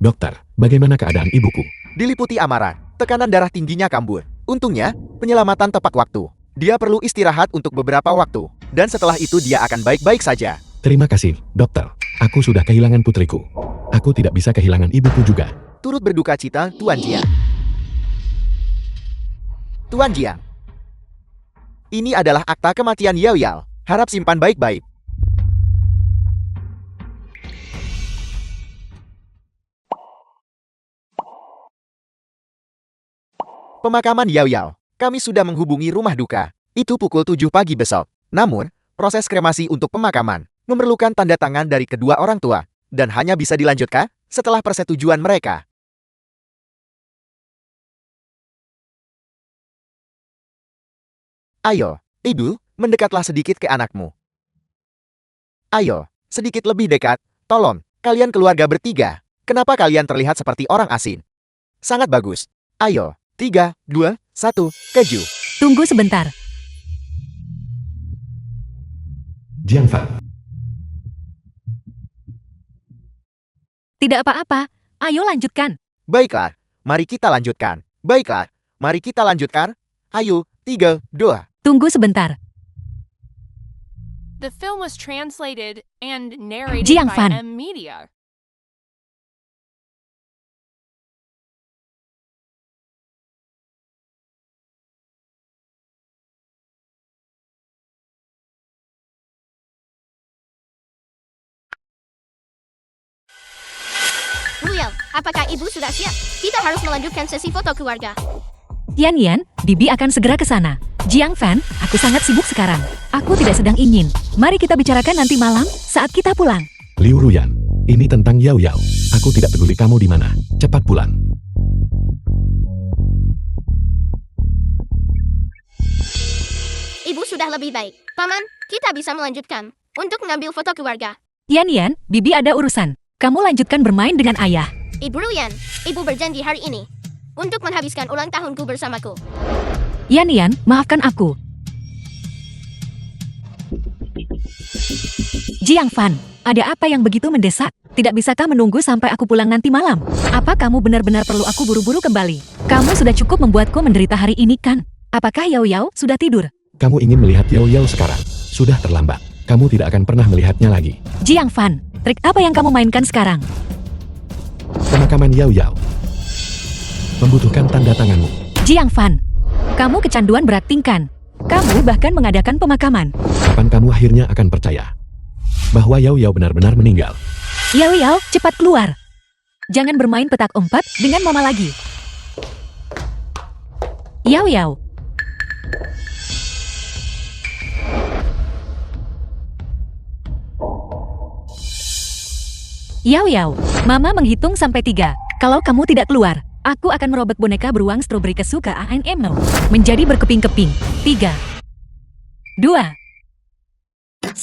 dokter, bagaimana keadaan ibuku? Diliputi amarah, tekanan darah tingginya kambuh. Untungnya, penyelamatan tepat waktu. Dia perlu istirahat untuk beberapa waktu. Dan setelah itu dia akan baik-baik saja. Terima kasih, dokter. Aku sudah kehilangan putriku. Aku tidak bisa kehilangan ibuku juga. Turut berduka cita, Tuan Jiang. Tuan Jiang. Ini adalah akta kematian Yao Yao. Harap simpan baik-baik. Pemakaman Yao Yao. Kami sudah menghubungi rumah duka. Itu pukul 7 pagi besok. Namun, proses kremasi untuk pemakaman memerlukan tanda tangan dari kedua orang tua dan hanya bisa dilanjutkan setelah persetujuan mereka. Ayo, ibu, mendekatlah sedikit ke anakmu. Ayo, sedikit lebih dekat. Tolong, kalian keluarga bertiga. Kenapa kalian terlihat seperti orang asing? Sangat bagus. Ayo, 3, 2, 1, keju. Tunggu sebentar. Jiang Fan, Tidak apa-apa. Ayo lanjutkan. Baiklah, mari kita lanjutkan. Baiklah, mari kita lanjutkan. Ayo, 3, 2. Tunggu sebentar. The film was translated and narrated Jiang by Fan. M Media. Yao, apakah ibu sudah siap? Kita harus melanjutkan sesi foto keluarga. Yan Yan, Bibi akan segera ke sana. Jiang Fan, aku sangat sibuk sekarang. Aku tidak sedang ingin. Mari kita bicarakan nanti malam saat kita pulang. Liu Ruyan, ini tentang Yao Yao. Aku tidak peduli kamu di mana. Cepat pulang. Ibu sudah lebih baik. Paman, kita bisa melanjutkan untuk mengambil foto keluarga. Yan Yan, Bibi ada urusan. Kamu lanjutkan bermain dengan ayah. Ibu Ruyan, ibu berjanji hari ini untuk menghabiskan ulang tahunku bersamaku. Yan Yan, maafkan aku. Jiang Fan, ada apa yang begitu mendesak? Tidak bisakah menunggu sampai aku pulang nanti malam? Apa kamu benar-benar perlu aku buru-buru kembali? Kamu sudah cukup membuatku menderita hari ini kan? Apakah Yao Yao sudah tidur? Kamu ingin melihat Yao Yao sekarang? Sudah terlambat. Kamu tidak akan pernah melihatnya lagi. Jiang Fan, trik apa yang kamu mainkan sekarang? Pemakaman Yao Yao membutuhkan tanda tanganmu. Jiang Fan, kamu kecanduan berakting kan? Kamu bahkan mengadakan pemakaman. Kapan kamu akhirnya akan percaya bahwa Yao Yao benar-benar meninggal? Yao Yao, cepat keluar. Jangan bermain petak umpet dengan mama lagi. Yao Yao. Yao Yao, mama menghitung sampai 3. Kalau kamu tidak keluar, aku akan merobek boneka beruang stroberi kesukaan Emo menjadi berkeping-keping. 3, 2, 1.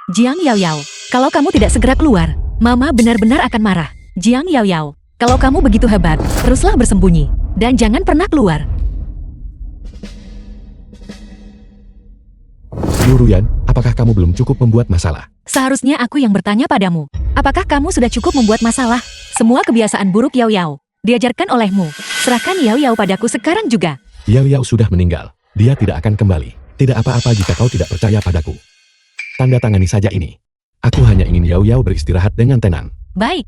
Jiang Yao Yao, kalau kamu tidak segera keluar, mama benar-benar akan marah. Jiang Yao Yao, kalau kamu begitu hebat, teruslah bersembunyi. Dan jangan pernah keluar. Liu Ruyan, apakah kamu belum cukup membuat masalah? Seharusnya aku yang bertanya padamu. Apakah kamu sudah cukup membuat masalah? Semua kebiasaan buruk Yao Yao diajarkan olehmu. Serahkan Yao Yao padaku sekarang juga. Yao Yao sudah meninggal. Dia tidak akan kembali. Tidak apa-apa jika kau tidak percaya padaku. Tanda tangani saja ini. Aku hanya ingin Yao Yao beristirahat dengan tenang. Baik.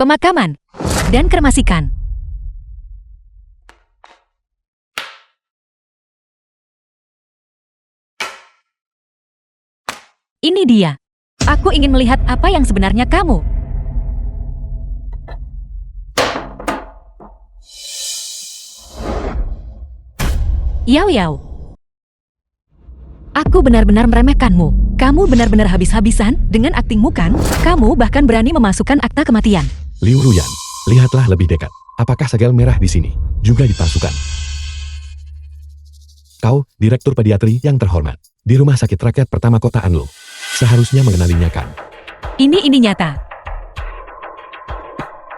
Pemakaman dan kremasikan. Ini dia. Aku ingin melihat apa yang sebenarnya kamu. Yao Yao. Aku benar-benar meremehkanmu. Kamu benar-benar habis-habisan dengan aktingmu kan? Kamu bahkan berani memasukkan akta kematian. Liu Ruyan, lihatlah lebih dekat. Apakah segel merah di sini juga dipalsukan? Kau, direktur pediatri yang terhormat, di rumah sakit rakyat pertama kota Anlo. Seharusnya mengenalinya kan? Ini nyata.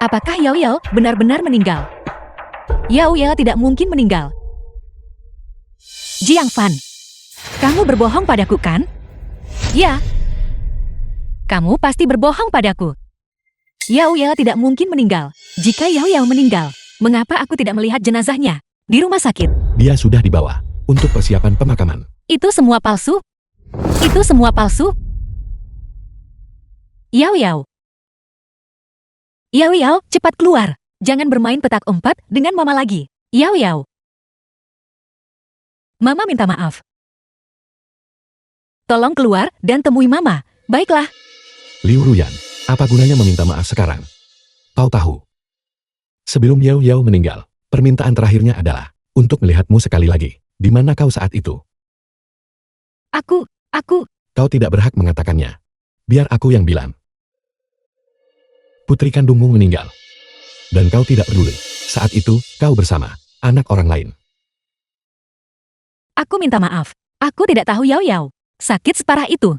Apakah Yao Yao benar-benar meninggal? Yao Yao tidak mungkin meninggal. Jiang Fan, kamu berbohong padaku kan? Ya. Kamu pasti berbohong padaku. Yao Yao tidak mungkin meninggal. Jika Yao Yao meninggal, mengapa aku tidak melihat jenazahnya di rumah sakit? Dia sudah dibawa untuk persiapan pemakaman. Itu semua palsu? Itu semua palsu? Yao Yao. Yao Yao, cepat keluar. Jangan bermain petak umpet dengan mama lagi. Yao Yao. Mama minta maaf. Tolong keluar dan temui mama. Baiklah. Liu Ruyan, apa gunanya meminta maaf sekarang? Kau tahu, sebelum Yao Yao meninggal, permintaan terakhirnya adalah untuk melihatmu sekali lagi. Di mana kau saat itu? Aku. Kau tidak berhak mengatakannya. Biar aku yang bilang. Putri kandungmu meninggal. Dan kau tidak peduli. Saat itu, kau bersama anak orang lain. Aku minta maaf. Aku tidak tahu Yao Yao sakit separah itu.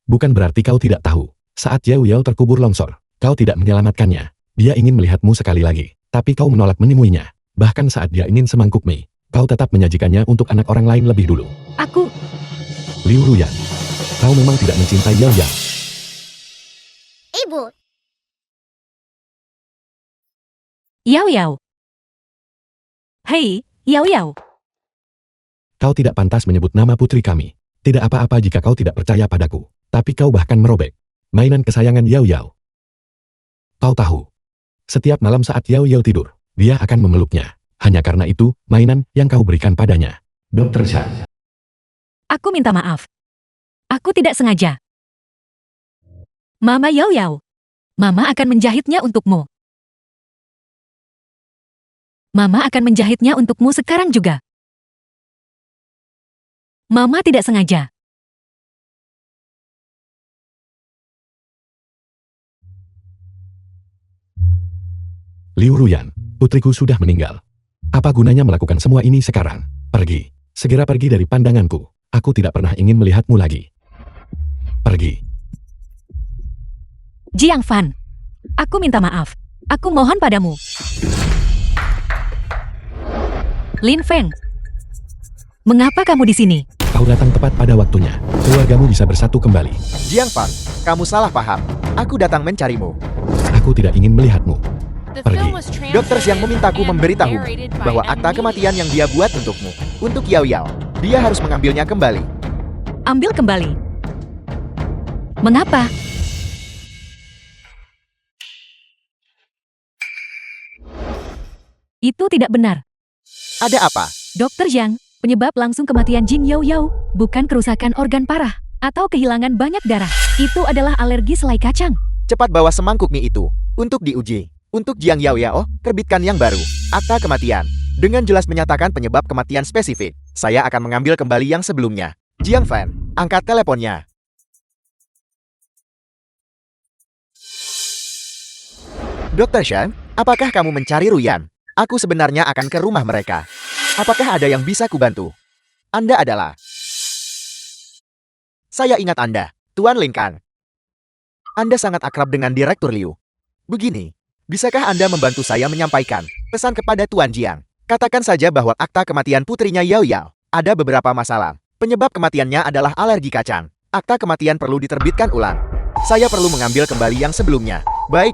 Bukan berarti kau tidak tahu. Saat Yao Yao terkubur longsor, kau tidak menyelamatkannya. Dia ingin melihatmu sekali lagi, tapi kau menolak menemuinya. Bahkan saat dia ingin semangkuk mie, kau tetap menyajikannya untuk anak orang lain lebih dulu. Aku. Liu Ruyan, kau memang tidak mencintai Yao Yao. Ibu, Yao Yao. Hei, Yao Yao. Kau tidak pantas menyebut nama putri kami. Tidak apa-apa jika kau tidak percaya padaku. Tapi kau bahkan merobek mainan kesayangan Yao Yao. Kau tahu, setiap malam saat Yao Yao tidur, dia akan memeluknya. Hanya karena itu, mainan yang kau berikan padanya. Dr. Chan. Aku minta maaf. Aku tidak sengaja. Mama Yao Yao. Mama akan menjahitnya untukmu. Mama akan menjahitnya untukmu sekarang juga. Mama tidak sengaja. Liu Ruyan, putriku sudah meninggal. Apa gunanya melakukan semua ini sekarang? Pergi. Segera pergi dari pandanganku. Aku tidak pernah ingin melihatmu lagi. Pergi. Jiang Fan. Aku minta maaf. Aku mohon padamu. Lin Feng. Mengapa kamu di sini? Kau datang tepat pada waktunya. Keluargamu bisa bersatu kembali. Jiang Fan, kamu salah paham. Aku datang mencarimu. Aku tidak ingin melihatmu. The Pergi. film was Dokter Xiang translated memintaku and memberitahu narrated by bahwa M. akta Media. kematian yang dia buat untukmu, untuk Yao Yao, dia harus mengambilnya kembali. Ambil kembali. Mengapa? Itu tidak benar. Ada apa? Dokter Zhang, penyebab langsung kematian Jing Yao Yao bukan kerusakan organ parah atau kehilangan banyak darah. Itu adalah alergi selai kacang. Cepat bawa semangkuk mie itu untuk diuji. Untuk Jiang Yao Yao, terbitkan yang baru, akta kematian. Dengan jelas menyatakan penyebab kematian spesifik. Saya akan mengambil kembali yang sebelumnya. Jiang Fan, angkat teleponnya. Dokter Shan, apakah kamu mencari Ruyan? Aku sebenarnya akan ke rumah mereka. Apakah ada yang bisa kubantu? Anda adalah... Saya ingat Anda, Tuan Lin Kang. Anda sangat akrab dengan Direktur Liu. Begini, bisakah Anda membantu saya menyampaikan pesan kepada Tuan Jiang? Katakan saja bahwa akta kematian putrinya Yao Yao ada beberapa masalah. Penyebab kematiannya adalah alergi kacang. Akta kematian perlu diterbitkan ulang. Saya perlu mengambil kembali yang sebelumnya. Baik.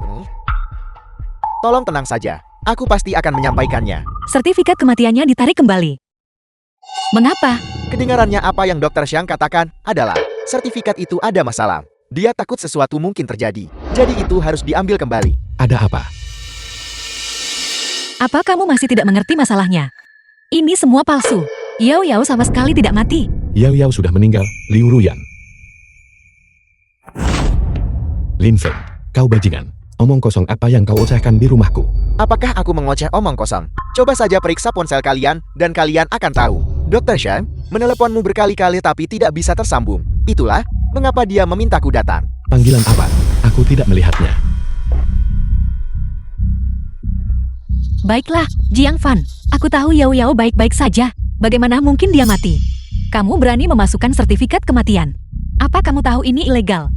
Tolong tenang saja. Aku pasti akan menyampaikannya. Sertifikat kematiannya ditarik kembali. Mengapa? Kedengarannya apa yang Dr. Xiang katakan adalah sertifikat itu ada masalah. Dia takut sesuatu mungkin terjadi. Jadi itu harus diambil kembali. Ada apa? Apa kamu masih tidak mengerti masalahnya? Ini semua palsu. Yao Yao sama sekali tidak mati. Yao Yao sudah meninggal, Liu Ruyan. Lin Feng, kau bajingan. Omong kosong apa yang kau ocehkan di rumahku? Apakah aku mengoceh omong kosong? Coba saja periksa ponsel kalian dan kalian akan tahu. Dr. Shan, meneleponmu berkali-kali tapi tidak bisa tersambung. Itulah mengapa dia memintaku datang. Panggilan apa? Aku tidak melihatnya. Baiklah, Jiang Fan. Aku tahu Yao Yao baik-baik saja. Bagaimana mungkin dia mati? Kamu berani memasukkan sertifikat kematian. Apa kamu tahu ini ilegal?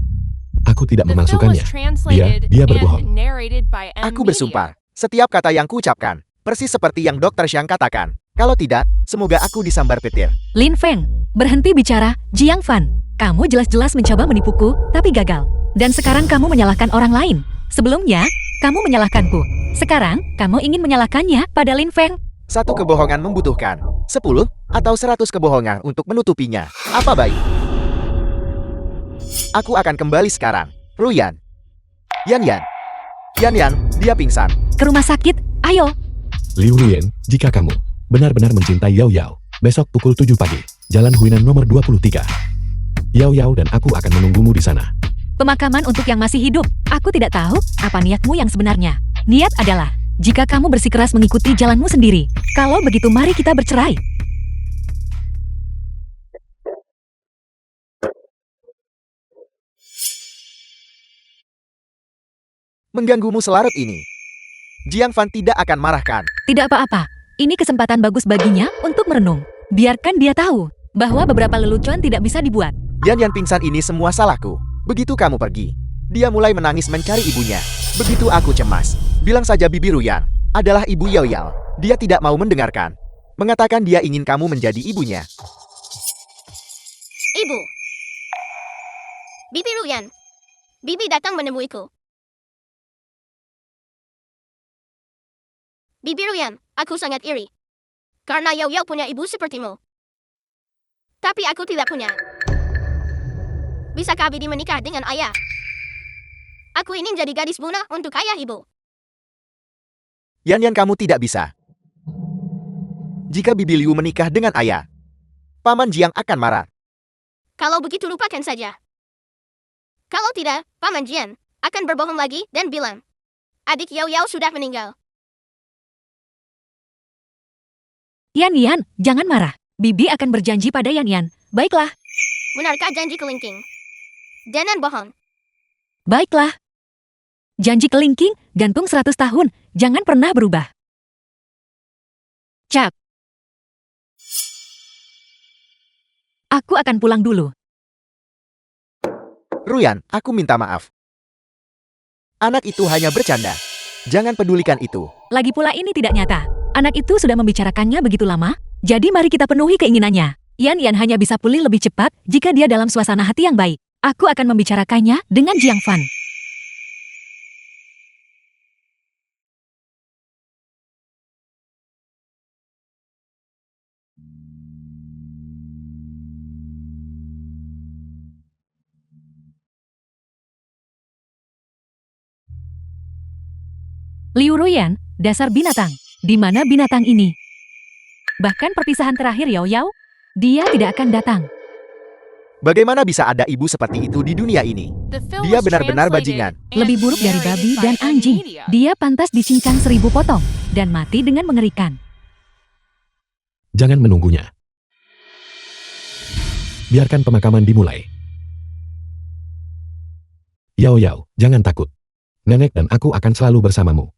Aku tidak The film was memasukkannya. translated Dia berbohong. and narrated by M. Aku Media. bersumpah, setiap kata yang kuucapkan, persis seperti yang Dr. Xiang katakan. Kalau tidak, semoga aku disambar petir. Lin Feng, berhenti bicara, Jiang Fan. Kamu jelas-jelas mencoba menipuku, tapi gagal. Dan sekarang kamu menyalahkan orang lain. Sebelumnya, kamu menyalahkanku. Sekarang, kamu ingin menyalahkannya pada Lin Feng. Satu kebohongan membutuhkan 10 atau 100 kebohongan untuk menutupinya. Apa baik? Aku akan kembali sekarang. Ruyan. Yan, dia pingsan. Ke rumah sakit, ayo. Liu Ruyan, jika kamu benar-benar mencintai Yao Yao, besok pukul 7 pagi, Jalan Huinan nomor 23. Yao Yao dan aku akan menunggumu di sana. Pemakaman untuk yang masih hidup. Aku tidak tahu apa niatmu yang sebenarnya. Niat adalah, jika kamu bersikeras mengikuti jalanmu sendiri. Kalau begitu mari kita bercerai. Mengganggumu selarut ini. Jiang Fan tidak akan marahkan. Tidak apa-apa. Ini kesempatan bagus baginya untuk merenung. Biarkan dia tahu bahwa beberapa lelucon tidak bisa dibuat. Yan pingsan ini semua salahku. Begitu kamu pergi, dia mulai menangis mencari ibunya. Begitu aku cemas. Bilang saja Bibi Ruyan adalah ibu Yao Yao. Dia tidak mau mendengarkan. Mengatakan dia ingin kamu menjadi ibunya. Ibu. Bibi Ruyan. Bibi datang menemuiku. Bibi Ruyan, aku sangat iri. Karena Yao Yao punya ibu sepertimu. Tapi aku tidak punya. Bisakah Bibi menikah dengan ayah? Aku ingin jadi gadis buna untuk ayah ibu. Yan kamu tidak bisa. Jika Bibi Liu menikah dengan ayah, Paman Jiang akan marah. Kalau begitu lupakan saja. Kalau tidak, Paman Jian akan berbohong lagi dan bilang, adik Yao Yao sudah meninggal. Yan, jangan marah. Bibi akan berjanji pada Yan. Baiklah, Benarkah janji kelingking? Jangan bohong. baiklah. Janji kelingking, gantung 100 tahun, jangan pernah berubah. Cap. Aku akan pulang dulu. Ruyan, aku minta maaf. Anak itu hanya bercanda. Jangan pedulikan itu. Lagi pula ini tidak nyata. Anak itu sudah membicarakannya begitu lama, jadi mari kita penuhi keinginannya. Yan hanya bisa pulih lebih cepat jika dia dalam suasana hati yang baik. Aku akan membicarakannya dengan Jiang Fan. Liu Ruyan, dasar binatang. Di mana binatang ini? Bahkan perpisahan terakhir Yao Yao, dia tidak akan datang. Bagaimana bisa ada ibu seperti itu di dunia ini? The film Dia was benar-benar translated bajingan. and Lebih buruk dari babi narrated dan by anjing. Media. Dia pantas dicincang 1000 potong dan mati dengan mengerikan. Jangan menunggunya. Biarkan pemakaman dimulai. Yao, jangan takut. Nenek dan aku akan selalu bersamamu.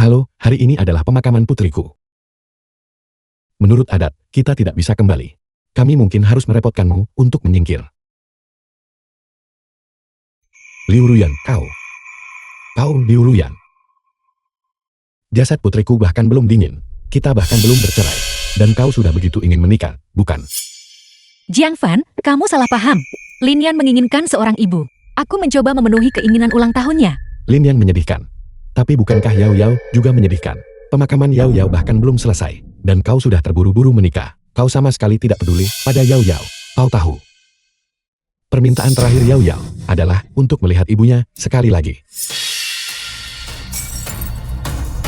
Halo, hari ini adalah pemakaman putriku. Menurut adat, kita tidak bisa kembali. Kami mungkin harus merepotkanmu untuk menyingkir. Liu Ruyan, kau. Liu Ruyan. Jasad putriku bahkan belum dingin. Kita bahkan belum bercerai. Dan kau sudah begitu ingin menikah, bukan? Jiang Fan, kamu salah paham. Lin Yan menginginkan seorang ibu. Aku mencoba memenuhi keinginan ulang tahunnya. Lin yang menyedihkan. Tapi bukankah Yao juga menyedihkan? Pemakaman Yao bahkan belum selesai. Dan kau sudah terburu-buru menikah. Kau sama sekali tidak peduli pada Yao. Kau tahu. Permintaan terakhir Yao adalah untuk melihat ibunya sekali lagi.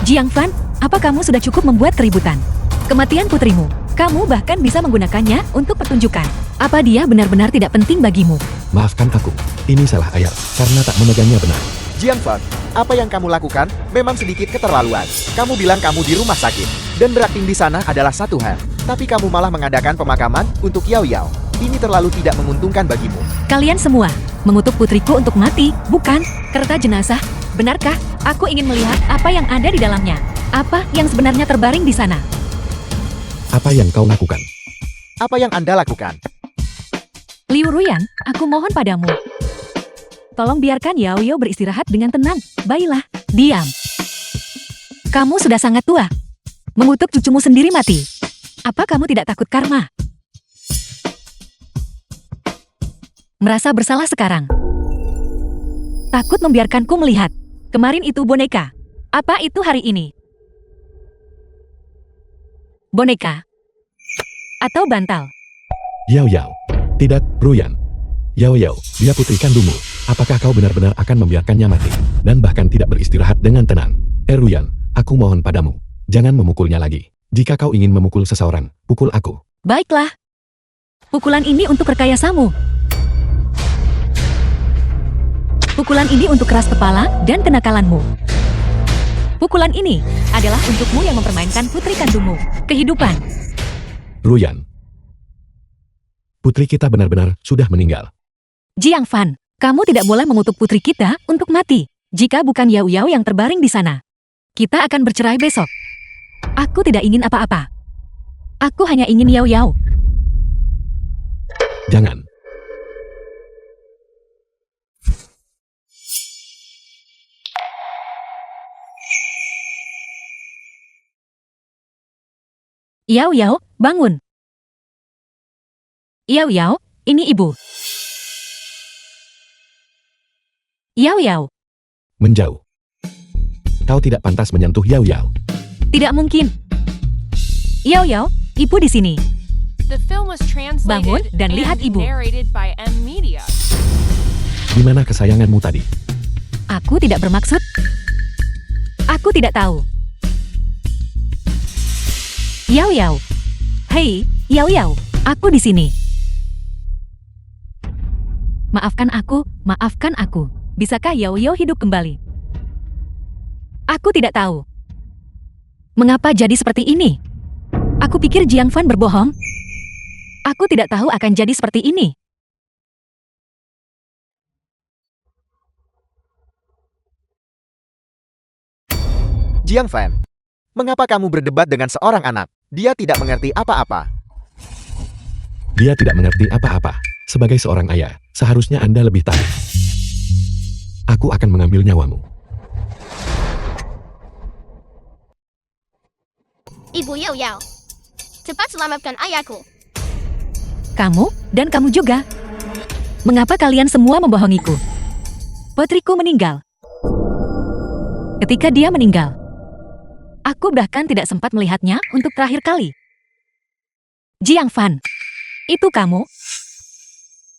Jiang Fan, apa kamu sudah cukup membuat keributan? Kematian putrimu, kamu bahkan bisa menggunakannya untuk pertunjukan. Apa dia benar-benar tidak penting bagimu? Maafkan aku. Ini salah ayah karena tak memegangnya benar. Jiang Fan, apa yang kamu lakukan memang sedikit keterlaluan. Kamu bilang kamu di rumah sakit, dan berakting di sana adalah satu hal. Tapi kamu malah mengadakan pemakaman untuk Yao. Ini terlalu tidak menguntungkan bagimu. Kalian semua mengutuk putriku untuk mati, bukan? Kereta jenazah, benarkah? Aku ingin melihat apa yang ada di dalamnya. Apa yang sebenarnya terbaring di sana? Apa yang kau lakukan? Apa yang Anda lakukan? Liu Ruyan, aku mohon padamu. Tolong biarkan Yao beristirahat dengan tenang. Baiklah, diam. Kamu sudah sangat tua. Mengutuk cucumu sendiri mati. Apa kamu tidak takut karma? Merasa bersalah sekarang. Takut membiarkanku melihat. Kemarin itu boneka. Apa itu hari ini? Boneka. Atau bantal. Yao. Tidak, Ruyan. Yao, dia putri kandungmu. Apakah kau benar-benar akan membiarkannya mati? Dan bahkan tidak beristirahat dengan tenang? Ruyan, aku mohon padamu. Jangan memukulnya lagi. Jika kau ingin memukul seseorang, pukul aku. Baiklah. Pukulan ini untuk rekayasamu. Pukulan ini untuk keras kepala dan kenakalanmu. Pukulan ini adalah untukmu yang mempermainkan putri kandungmu. Kehidupan. Ruyan. Putri kita benar-benar sudah meninggal. Jiang Fan, kamu tidak boleh mengutuk putri kita untuk mati. Jika bukan Yao yang terbaring di sana. Kita akan bercerai besok. Aku tidak ingin apa-apa. Aku hanya ingin Yao Yao. Jangan. Yao Yao, bangun. Yao Yao, ini ibu. Yao Yao, Menjauh. Kau tidak pantas menyentuh Yao Yao. tidak mungkin. Yao Yao, ibu di sini. The film was translated Bangun dan lihat and ibu. narrated by M Media. Di mana kesayanganmu tadi? Aku tidak bermaksud. Aku tidak tahu. Yao Yao. Hei, Yao Yao, aku di sini. Maafkan aku, maafkan aku. Bisakah Yao Yao hidup kembali? Aku tidak tahu. Mengapa jadi seperti ini? Aku pikir Jiang Fan berbohong. Aku tidak tahu akan jadi seperti ini. Jiang Fan, mengapa kamu berdebat dengan seorang anak? Dia tidak mengerti apa-apa. Dia tidak mengerti apa-apa. Sebagai seorang ayah, seharusnya Anda lebih tahu. Aku akan mengambil nyawamu. Ibu Yao Yao. Cepat selamatkan ayahku. Kamu, dan kamu juga. Mengapa kalian semua membohongiku? Putriku meninggal. Ketika dia meninggal, aku bahkan tidak sempat melihatnya untuk terakhir kali. Jiang Fan, itu kamu?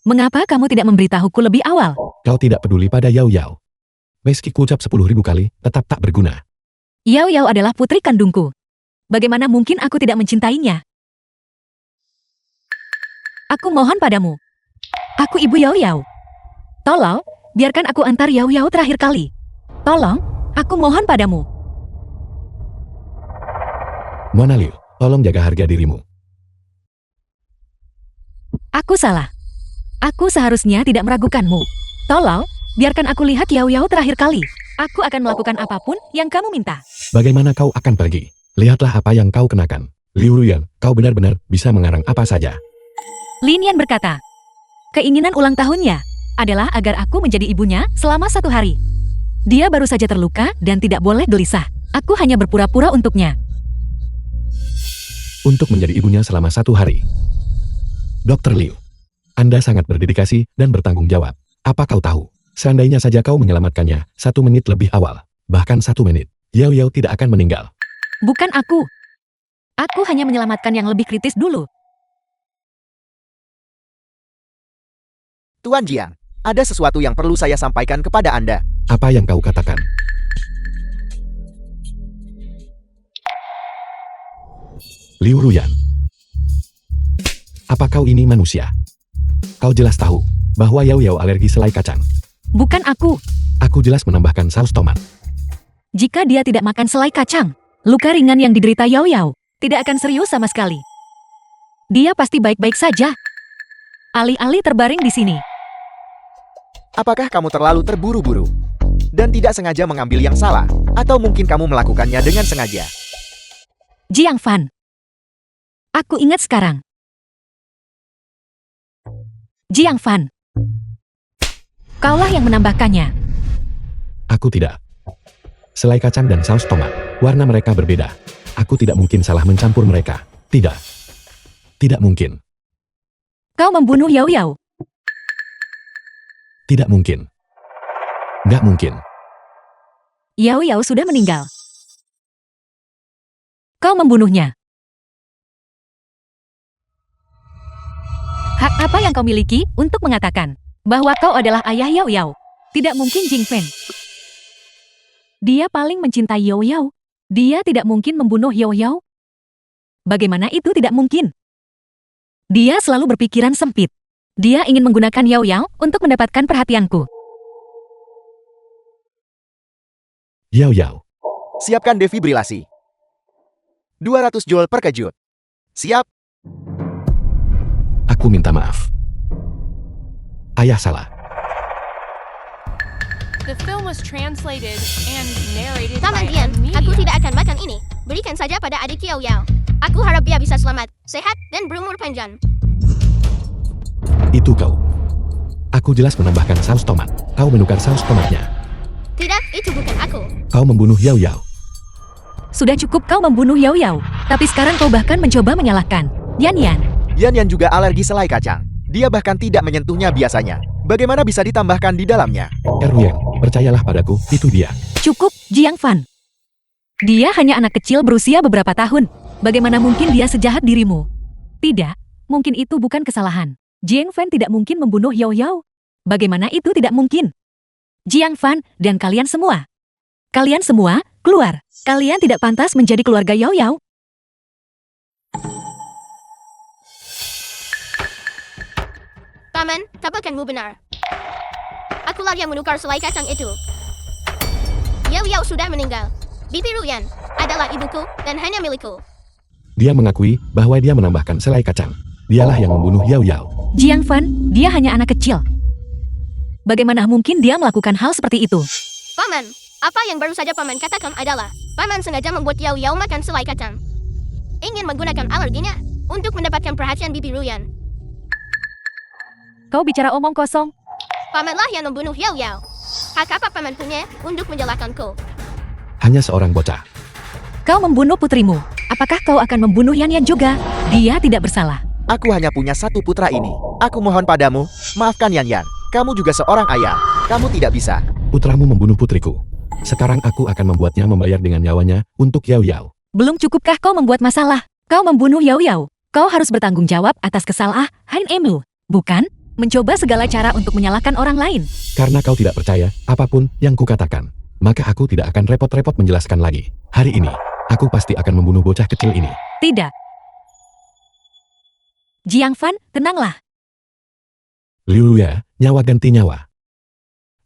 Mengapa kamu tidak memberitahuku lebih awal? Kau tidak peduli pada Yao Yao. Meski kuucap 10.000 kali, tetap tak berguna. Yao Yao adalah putri kandungku. Bagaimana mungkin aku tidak mencintainya? Aku mohon padamu. Aku ibu Yao Yao. Tolong, biarkan aku antar Yao Yao terakhir kali. Tolong, aku mohon padamu. Mona Liu, tolong jaga harga dirimu. Aku salah. Aku seharusnya tidak meragukanmu. Tolong, biarkan aku lihat Yao Yao terakhir kali. Aku akan melakukan apapun yang kamu minta. Bagaimana kau akan pergi? Lihatlah apa yang kau kenakan. Liu Ruyan, kau benar-benar bisa mengarang apa saja. Lin Yan berkata, keinginan ulang tahunnya adalah agar aku menjadi ibunya selama 1 hari. Dia baru saja terluka dan tidak boleh gelisah. Aku hanya berpura-pura untuknya. Untuk menjadi ibunya selama 1 hari. Dr. Liu, Anda sangat berdedikasi dan bertanggung jawab. Apa kau tahu? Seandainya saja kau menyelamatkannya 1 menit lebih awal, bahkan 1 menit, Yao Yao tidak akan meninggal. Bukan aku. Aku hanya menyelamatkan yang lebih kritis dulu. Tuan Jiang, ada sesuatu yang perlu saya sampaikan kepada Anda. Apa yang kau katakan? Liu Ruyan. Apa kau ini manusia? Kau jelas tahu bahwa Yao Yao alergi selai kacang. Bukan aku. Aku jelas menambahkan saus tomat. Jika dia tidak makan selai kacang, luka ringan yang diderita Yao Yao tidak akan serius sama sekali. Dia pasti baik-baik saja. Alih-alih terbaring di sini. Apakah kamu terlalu terburu-buru dan tidak sengaja mengambil yang salah? Atau mungkin kamu melakukannya dengan sengaja? Jiang Fan. Aku ingat sekarang. Jiang Fan. Kaulah yang menambahkannya. Aku tidak. Selai kacang dan saus tomat, warna mereka berbeda. Aku tidak mungkin salah mencampur mereka. Tidak. Tidak mungkin. Kau membunuh Yao Yao. Tidak mungkin. Nggak mungkin. Yao Yao sudah meninggal. Kau membunuhnya. Hak apa yang kau miliki untuk mengatakan bahwa kau adalah ayah Yao Yao? Tidak mungkin Jing Fen. Dia paling mencintai Yao Yao. Dia tidak mungkin membunuh Yao Yao. Bagaimana itu tidak mungkin? Dia selalu berpikiran sempit. Dia ingin menggunakan Yao Yao untuk mendapatkan perhatianku. Yao Yao. Siapkan defibrilasi. 200 joule per kejut. Siap. Aku minta maaf. Ayah salah. The film was translated and narrated Taman by Dian, M Media. aku tidak akan makan ini. Berikan saja pada adik Yao Yao. Aku harap dia bisa selamat, sehat, dan berumur panjang. Itu kau. Aku jelas menambahkan saus tomat. Kau menukar saus tomatnya. Tidak, itu bukan aku. Kau membunuh Yao Yao. Sudah cukup kau membunuh Yao Yao. Tapi sekarang kau bahkan mencoba menyalahkan Yan Yan. Yan Yan juga alergi selai kacang. Dia bahkan tidak menyentuhnya biasanya. Bagaimana bisa ditambahkan di dalamnya? Erwin, percayalah padaku, itu dia. Cukup, Jiang Fan. Dia hanya anak kecil berusia beberapa tahun. Bagaimana mungkin dia sejahat dirimu? Tidak, mungkin itu bukan kesalahan. Jiang Fan tidak mungkin membunuh Yao Yao. Bagaimana itu tidak mungkin? Jiang Fan dan kalian semua. Kalian semua, keluar. Kalian tidak pantas menjadi keluarga Yao Yao. Paman, tapakanmu benar. Akulah yang menukar selai kacang itu. Yao Yao sudah meninggal. Bibi Ruyan adalah ibuku dan hanya milikku. Dia mengakui bahwa dia menambahkan selai kacang. Dialah yang membunuh Yao Yao. Jiang Fan, dia hanya anak kecil. Bagaimana mungkin dia melakukan hal seperti itu? Paman, apa yang baru saja Paman katakan adalah Paman sengaja membuat Yao Yao makan selai kacang. Ingin menggunakan alerginya untuk mendapatkan perhatian Bibi Ruyan. Kau bicara omong kosong. Pamanlah yang membunuh Yao Yao. Hak apa Paman punya untuk menyalahkanku? Hanya seorang bocah. Kau membunuh putrimu. Apakah kau akan membunuh Yan Yan juga? Dia tidak bersalah. Aku hanya punya satu putra ini. Aku mohon padamu, maafkan Yan Yan. Kamu juga seorang ayah. Kamu tidak bisa. Putramu membunuh putriku. Sekarang aku akan membuatnya membayar dengan nyawanya untuk Yao Yao. Belum cukupkah kau membuat masalah? Kau membunuh Yao Yao. Kau harus bertanggung jawab atas kesalahan emu, bukan? Mencoba segala cara untuk menyalahkan orang lain. Karena kau tidak percaya apapun yang kukatakan, maka aku tidak akan repot-repot menjelaskan lagi. Hari ini, aku pasti akan membunuh bocah kecil ini. Tidak. Jiang Fan, tenanglah. Liu ya, nyawa ganti nyawa.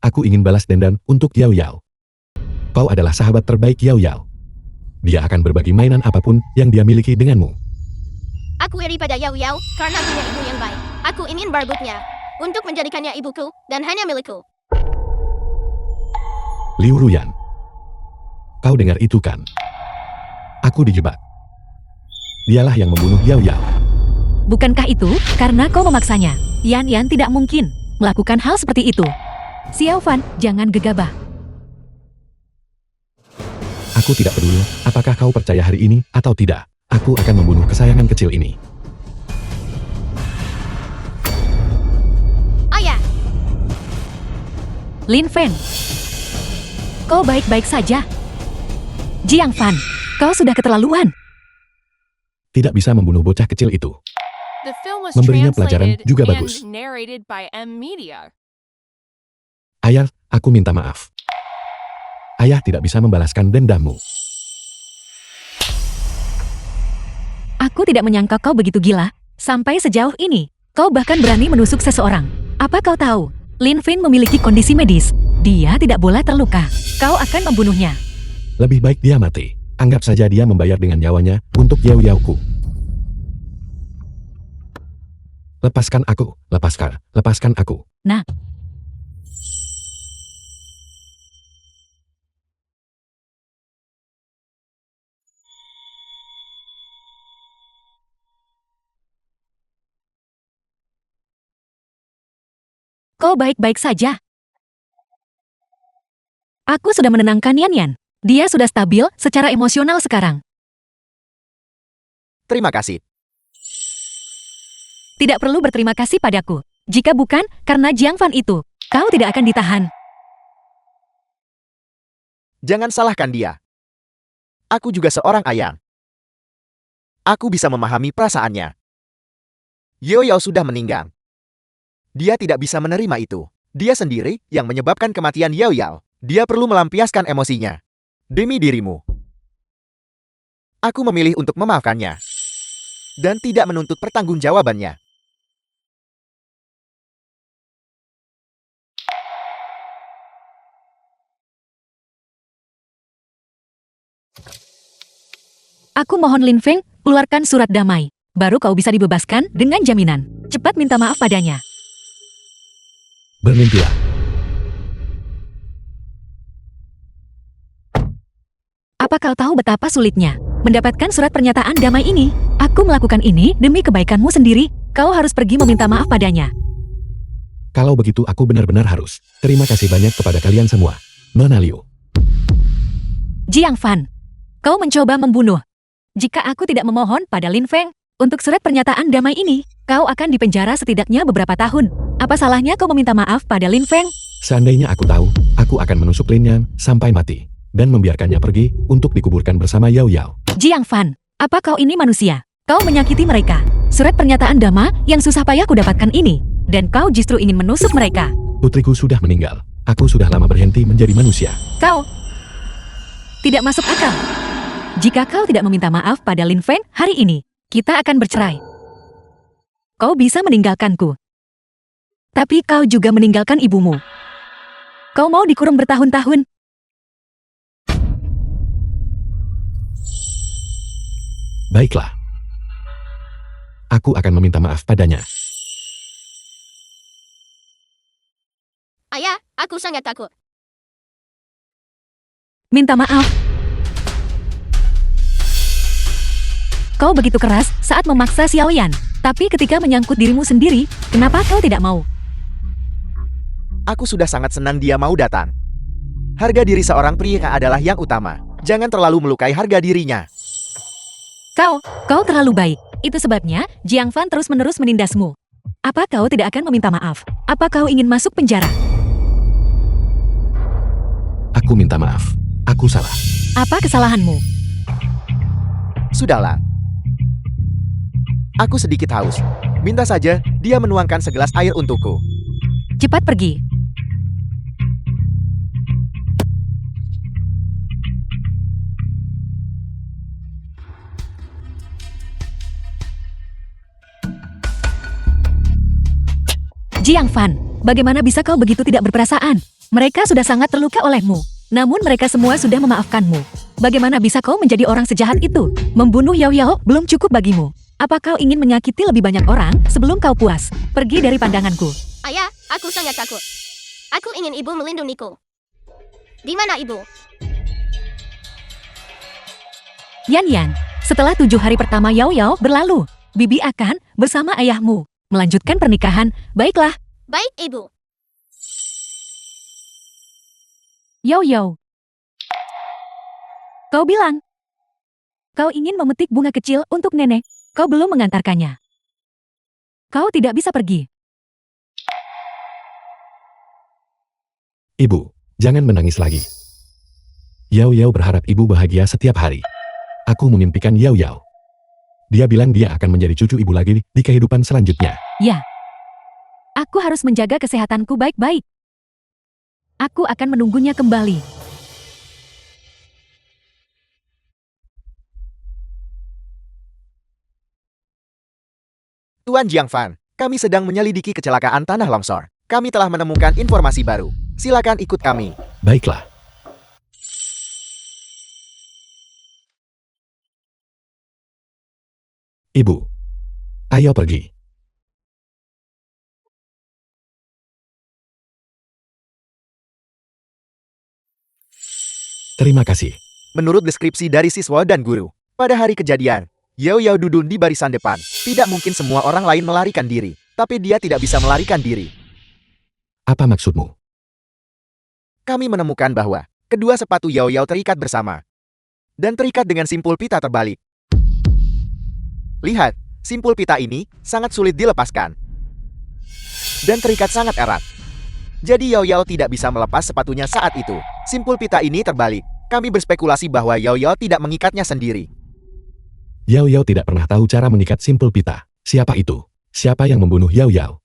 Aku ingin balas dendam untuk Yao Yao. Kau adalah sahabat terbaik Yao Yao. Dia akan berbagi mainan apapun yang dia miliki denganmu. Aku iri pada Yao Yao karena punya ibu yang baik. Aku ingin merebutnya untuk menjadikannya ibuku dan hanya milikku. Liu Ruyan. Kau dengar itu kan? Aku dijebak. Dialah yang membunuh Yao Yao. Bukankah itu karena kau memaksanya? Yan Yan tidak mungkin melakukan hal seperti itu. Xiao Fan, jangan gegabah. Aku tidak peduli apakah kau percaya hari ini atau tidak. Aku akan membunuh kesayangan kecil ini. Ayah, Lin Feng. Kau baik-baik saja. Jiang Fan, kau sudah keterlaluan. Tidak bisa membunuh bocah kecil itu. The film was Memberinya pelajaran translated juga and bagus. narrated by M Media. Ayah, aku minta maaf. Ayah tidak bisa membalaskan dendammu. Aku tidak menyangka kau begitu gila. Sampai sejauh ini, kau bahkan berani menusuk seseorang. Apa kau tahu? Lin Feng memiliki kondisi medis. Dia tidak boleh terluka. Kau akan membunuhnya. Lebih baik dia mati. Anggap saja dia membayar dengan nyawanya untuk Yao Yaoku. Lepaskan aku, lepaskan aku. Nah, kau baik-baik saja. Aku sudah menenangkan Yan Yan. Dia sudah stabil secara emosional sekarang. Terima kasih. Tidak perlu berterima kasih padaku. Jika bukan karena Jiang Fan itu, kau tidak akan ditahan. Jangan salahkan dia. Aku juga seorang ayah. Aku bisa memahami perasaannya. Yao Yao sudah meninggal. Dia tidak bisa menerima itu. Dia sendiri yang menyebabkan kematian Yao Yao. Dia perlu melampiaskan emosinya. Demi dirimu. Aku memilih untuk memaafkannya. Dan tidak menuntut pertanggungjawabannya. Aku mohon Lin Feng, keluarkan surat damai. Baru kau bisa dibebaskan dengan jaminan. Cepat minta maaf padanya. Bermimpilah. Apa kau tahu betapa sulitnya? mendapatkan surat pernyataan damai ini. Aku melakukan ini demi kebaikanmu sendiri. Kau harus pergi meminta maaf padanya. Kalau begitu aku benar-benar harus. Terima kasih banyak kepada kalian semua. Nona Liu. Jiang Fan, kau mencoba membunuh. Jika aku tidak memohon pada Lin Feng untuk surat pernyataan damai ini, kau akan dipenjara setidaknya beberapa tahun. Apa salahnya kau meminta maaf pada Lin Feng? Seandainya aku tahu, aku akan menusuk Lin Yan sampai mati. Dan membiarkannya pergi untuk dikuburkan bersama Yao Yao. Jiang Fan, apa kau ini manusia? Kau menyakiti mereka. Surat pernyataan damai yang susah payah kudapatkan ini. Dan kau justru ingin menusuk mereka. Putriku sudah meninggal. Aku sudah lama berhenti menjadi manusia. Kau tidak masuk akal. Jika kau tidak meminta maaf pada Lin Feng hari ini, kita akan bercerai. Kau bisa meninggalkanku. Tapi kau juga meninggalkan ibumu. Kau mau dikurung bertahun-tahun. Baiklah. Aku akan meminta maaf padanya. Ayah, aku sangat takut. Minta maaf. Kau begitu keras saat memaksa Xiaoyan. Tapi ketika menyangkut dirimu sendiri, kenapa kau tidak mau? Aku sudah sangat senang dia mau datang. Harga diri seorang pria adalah yang utama. Jangan terlalu melukai harga dirinya. Kau terlalu baik. Itu sebabnya Jiang Fan terus-menerus menindasmu. Apa kau tidak akan meminta maaf? Apa kau ingin masuk penjara? Aku minta maaf. Aku salah. Apa kesalahanmu? Sudahlah. Aku sedikit haus. Minta saja dia menuangkan segelas air untukku. Cepat pergi. Jiang Fan, bagaimana bisa kau begitu tidak berperasaan? Mereka sudah sangat terluka olehmu. Namun mereka semua sudah memaafkanmu. Bagaimana bisa kau menjadi orang sejahat itu? Membunuh Yao Yao belum cukup bagimu. Apa kau ingin menyakiti lebih banyak orang sebelum kau puas? Pergi dari pandanganku. Ayah, aku sangat takut. Aku ingin ibu melindungiku. Di mana ibu? Yan Yan, setelah 7 hari pertama Yao Yao berlalu, Bibi akan bersama ayahmu melanjutkan pernikahan. Baiklah, Baik, ibu. Yao Yao. Kau bilang, kau ingin memetik bunga kecil untuk nenek. Kau belum mengantarkannya. Kau tidak bisa pergi. Ibu, jangan menangis lagi. Yao Yao berharap ibu bahagia setiap hari. Aku memimpikan Yao Yao. Dia bilang dia akan menjadi cucu ibu lagi di kehidupan selanjutnya. Ya. Aku harus menjaga kesehatanku baik-baik. Aku akan menunggunya kembali. Tuan Jiang Fan, kami sedang menyelidiki kecelakaan tanah longsor. Kami telah menemukan informasi baru. Silakan ikut kami. Baiklah. Ibu, ayo pergi. Terima kasih. Menurut deskripsi dari siswa dan guru, pada hari kejadian, Yao Yao duduk di barisan depan. Tidak mungkin semua orang lain melarikan diri, tapi dia tidak bisa melarikan diri. Apa maksudmu? Kami menemukan bahwa kedua sepatu Yao Yao terikat bersama dan terikat dengan simpul pita terbalik. Lihat, simpul pita ini sangat sulit dilepaskan dan terikat sangat erat. Jadi Yao Yao tidak bisa melepas sepatunya saat itu. Simpul pita ini terbalik. Kami berspekulasi bahwa Yao Yao tidak mengikatnya sendiri. Yao Yao tidak pernah tahu cara mengikat simpul pita. Siapa itu? Siapa yang membunuh Yao Yao?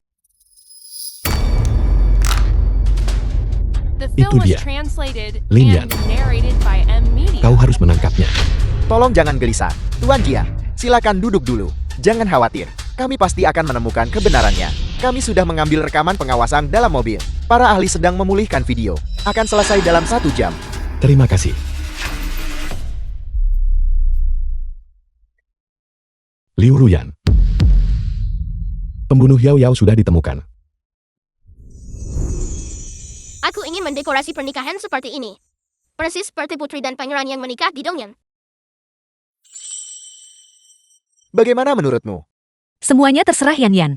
The Itu film was dia. translated Lin Yan. and narrated by M Media. Kau harus menangkapnya. Tolong jangan gelisah. Tuan Jiang, silakan duduk dulu. Jangan khawatir. Kami pasti akan menemukan kebenarannya. Kami sudah mengambil rekaman pengawasan dalam mobil. Para ahli sedang memulihkan video. Akan selesai dalam 1 jam. Terima kasih. Liu Ruyan. Pembunuh Yao Yao sudah ditemukan. Aku ingin mendekorasi pernikahan seperti ini. Persis seperti putri dan pangeran yang menikah di Dongyan. Bagaimana menurutmu? Semuanya terserah Yan Yan.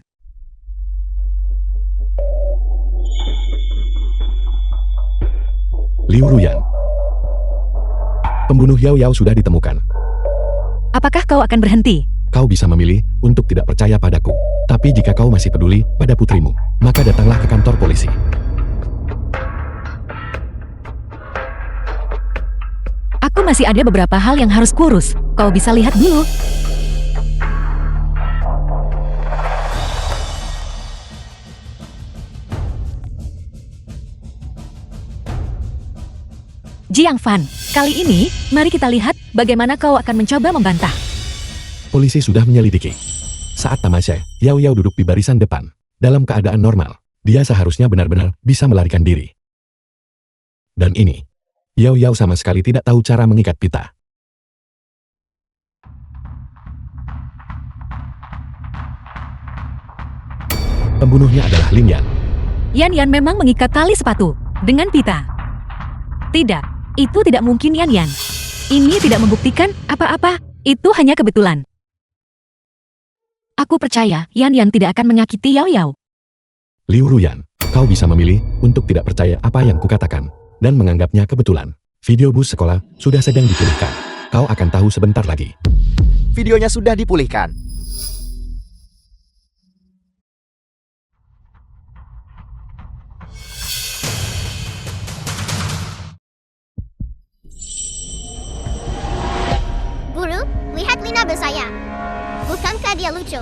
Liu Ruyan. Pembunuh Yao Yao sudah ditemukan. Apakah kau akan berhenti? Kau bisa memilih untuk tidak percaya padaku. Tapi jika kau masih peduli pada putrimu, maka datanglah ke kantor polisi. Aku masih ada beberapa hal yang harus kurus. Kau bisa lihat dulu. Jiang Fan, kali ini, mari kita lihat bagaimana kau akan mencoba membantah. Polisi sudah menyelidiki. Saat tamasya, Yao Yao duduk di barisan depan. Dalam keadaan normal, dia seharusnya benar-benar bisa melarikan diri. Dan ini, Yao Yao sama sekali tidak tahu cara mengikat pita. Pembunuhnya adalah Lin Yan. Yan Yan memang mengikat tali sepatu dengan pita. Tidak. Itu tidak mungkin Yan Yan. Ini tidak membuktikan apa-apa, itu hanya kebetulan. Aku percaya Yan Yan tidak akan menyakiti Yao Yao. Liu Ruyan, kau bisa memilih untuk tidak percaya apa yang kukatakan dan menganggapnya kebetulan. Video bus sekolah sudah sedang dipulihkan. Kau akan tahu sebentar lagi. Videonya sudah dipulihkan. Guru, lihat Lina bersayap. Bukankah dia lucu?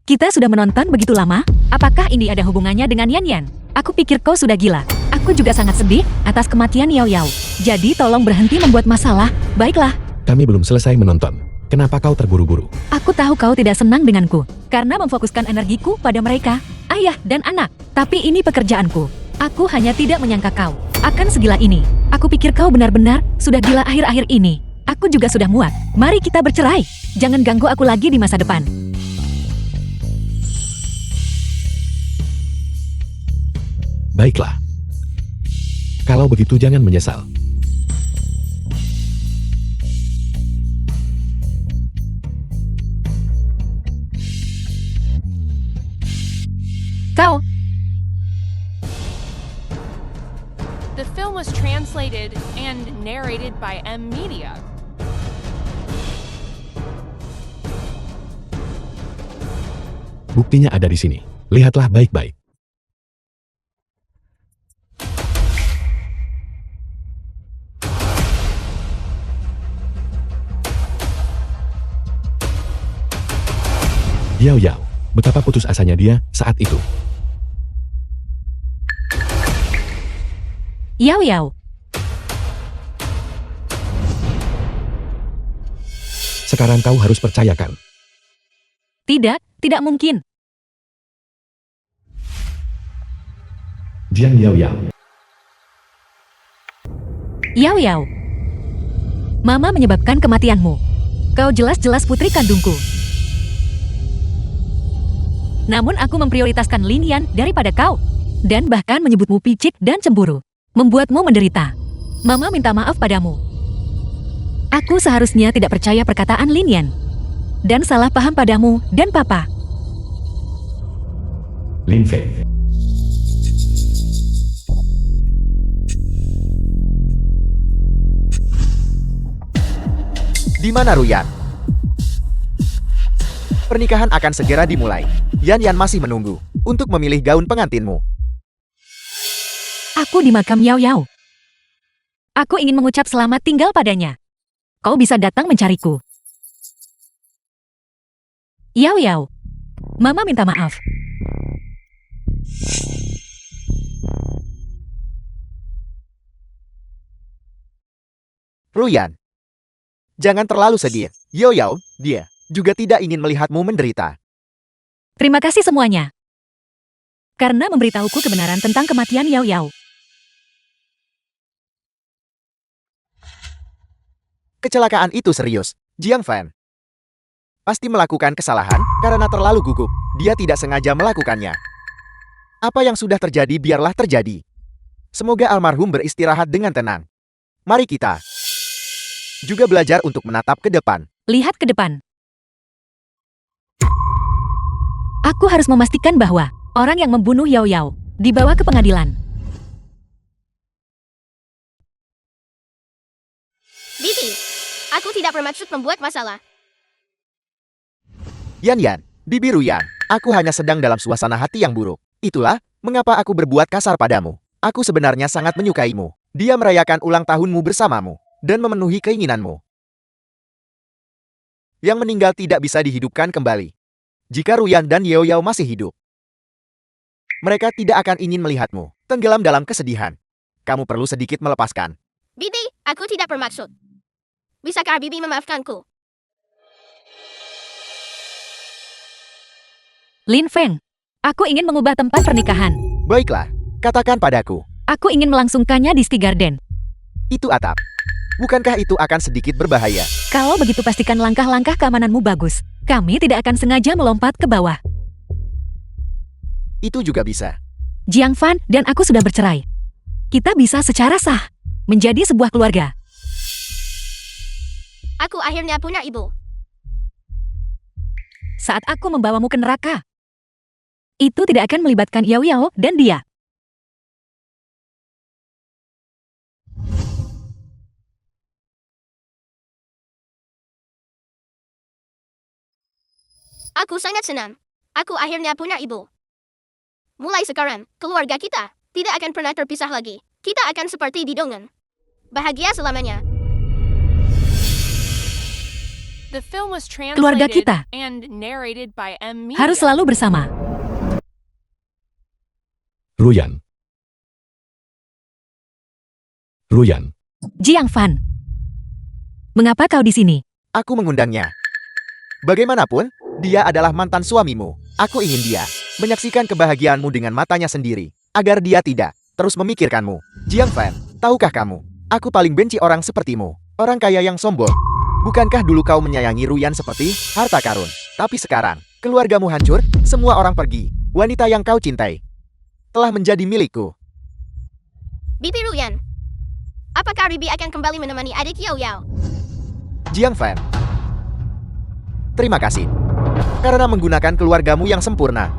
Kita sudah menonton begitu lama, apakah ini ada hubungannya dengan Yan Yan? Aku pikir kau sudah gila. Aku juga sangat sedih atas kematian Yao Yao. Jadi tolong berhenti membuat masalah, baiklah. Kami belum selesai menonton. Kenapa kau terburu-buru? Aku tahu kau tidak senang denganku, karena memfokuskan energiku pada mereka, ayah dan anak. Tapi ini pekerjaanku. Aku hanya tidak menyangka kau akan segila ini. Aku pikir kau benar-benar sudah gila akhir-akhir ini. Aku juga sudah muak. Mari kita bercerai. Jangan ganggu aku lagi di masa depan. Baiklah. Kalau begitu jangan menyesal. Kau, The film was translated and narrated by M Media. Buktinya ada di sini. Lihatlah baik-baik. Yao Yao, betapa putus asanya dia saat itu. Yao Yao. Sekarang kau harus percayakan. Tidak mungkin. Jiang Yao Yao. Yao Yao. Mama menyebabkan kematianmu. Kau jelas-jelas putri kandungku. Namun aku memprioritaskan Lin Yan daripada kau. Dan bahkan menyebutmu picik dan cemburu. Membuatmu menderita. Mama minta maaf padamu. Aku seharusnya tidak percaya perkataan Lin Yan. Dan salah paham padamu dan papa. Lin Fei. Di mana Ruyan? Pernikahan akan segera dimulai. Yan Yan masih menunggu untuk memilih gaun pengantinmu. Aku di makam Yao Yao. Aku ingin mengucap selamat tinggal padanya. Kau bisa datang mencariku. Yao Yao. Mama minta maaf. Ruyan, jangan terlalu sedih. Yao Yao, dia juga tidak ingin melihatmu menderita. Terima kasih semuanya. Karena memberitahuku kebenaran tentang kematian Yao Yao. Kecelakaan itu serius. Jiang Fan pasti melakukan kesalahan karena terlalu gugup. Dia tidak sengaja melakukannya. Apa yang sudah terjadi biarlah terjadi. Semoga almarhum beristirahat dengan tenang. Mari kita juga belajar untuk menatap ke depan. Lihat ke depan. Aku harus memastikan bahwa orang yang membunuh Yao Yao dibawa ke pengadilan. Bibi, aku tidak bermaksud membuat masalah. Yan, Bibi Ruyan, aku hanya sedang dalam suasana hati yang buruk. Itulah mengapa aku berbuat kasar padamu. Aku sebenarnya sangat menyukaimu. Dia merayakan ulang tahunmu bersamamu dan memenuhi keinginanmu. Yang meninggal tidak bisa dihidupkan kembali. Jika Ruyan dan Yao Yao masih hidup, mereka tidak akan ingin melihatmu tenggelam dalam kesedihan. Kamu perlu sedikit melepaskan. Bibi, aku tidak bermaksud. Bisakah Bibi memaafkanku? Lin Feng, aku ingin mengubah tempat pernikahan. Baiklah, katakan padaku. Aku ingin melangsungkannya di Sti Garden. Itu atap. Bukankah itu akan sedikit berbahaya? Kalau begitu pastikan langkah-langkah keamananmu bagus. Kami tidak akan sengaja melompat ke bawah. Itu juga bisa. Jiang Fan dan aku sudah bercerai. Kita bisa secara sah menjadi sebuah keluarga. Aku akhirnya punya ibu. Saat aku membawamu ke neraka, itu tidak akan melibatkan Yao Yao dan dia. Aku sangat senang. Aku akhirnya punya ibu. Mulai sekarang, keluarga kita tidak akan pernah terpisah lagi. Kita akan seperti di dongeng. Bahagia selamanya. The film was Keluarga translated kita and narrated by M Media. harus selalu bersama. Ruyan. Ruyan. Jiang Fan, mengapa kau di sini? Aku mengundangnya. Bagaimanapun, dia adalah mantan suamimu. Aku ingin dia menyaksikan kebahagiaanmu dengan matanya sendiri, agar dia tidak terus memikirkanmu. Jiang Fan, tahukah kamu, aku paling benci orang sepertimu. Orang kaya yang sombong. Bukankah dulu kau menyayangi Ruyan seperti harta karun? Tapi sekarang, keluargamu hancur, semua orang pergi. Wanita yang kau cintai telah menjadi milikku. Bibi Ruyan, apakah Bibi akan kembali menemani adik Yao Yao? Jiang Fan, terima kasih karena menggunakan keluargamu yang sempurna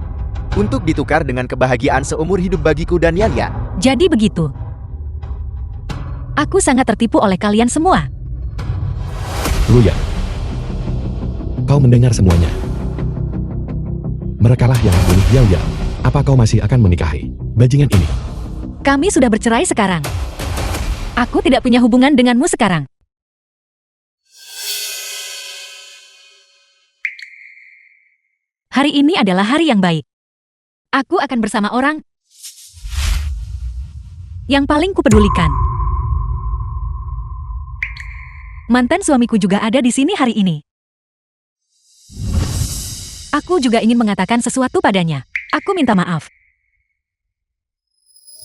untuk ditukar dengan kebahagiaan seumur hidup bagiku dan Yan. Jadi begitu. Aku sangat tertipu oleh kalian semua. Ruyan. Kau mendengar semuanya. Merekalah yang membunuh Yao Yao. Apa kau masih akan menikahi bajingan ini? Kami sudah bercerai sekarang. Aku tidak punya hubungan denganmu sekarang. Hari ini adalah hari yang baik. Aku akan bersama orang yang paling kupedulikan. Mantan suamiku juga ada di sini hari ini. Aku juga ingin mengatakan sesuatu padanya. Aku minta maaf.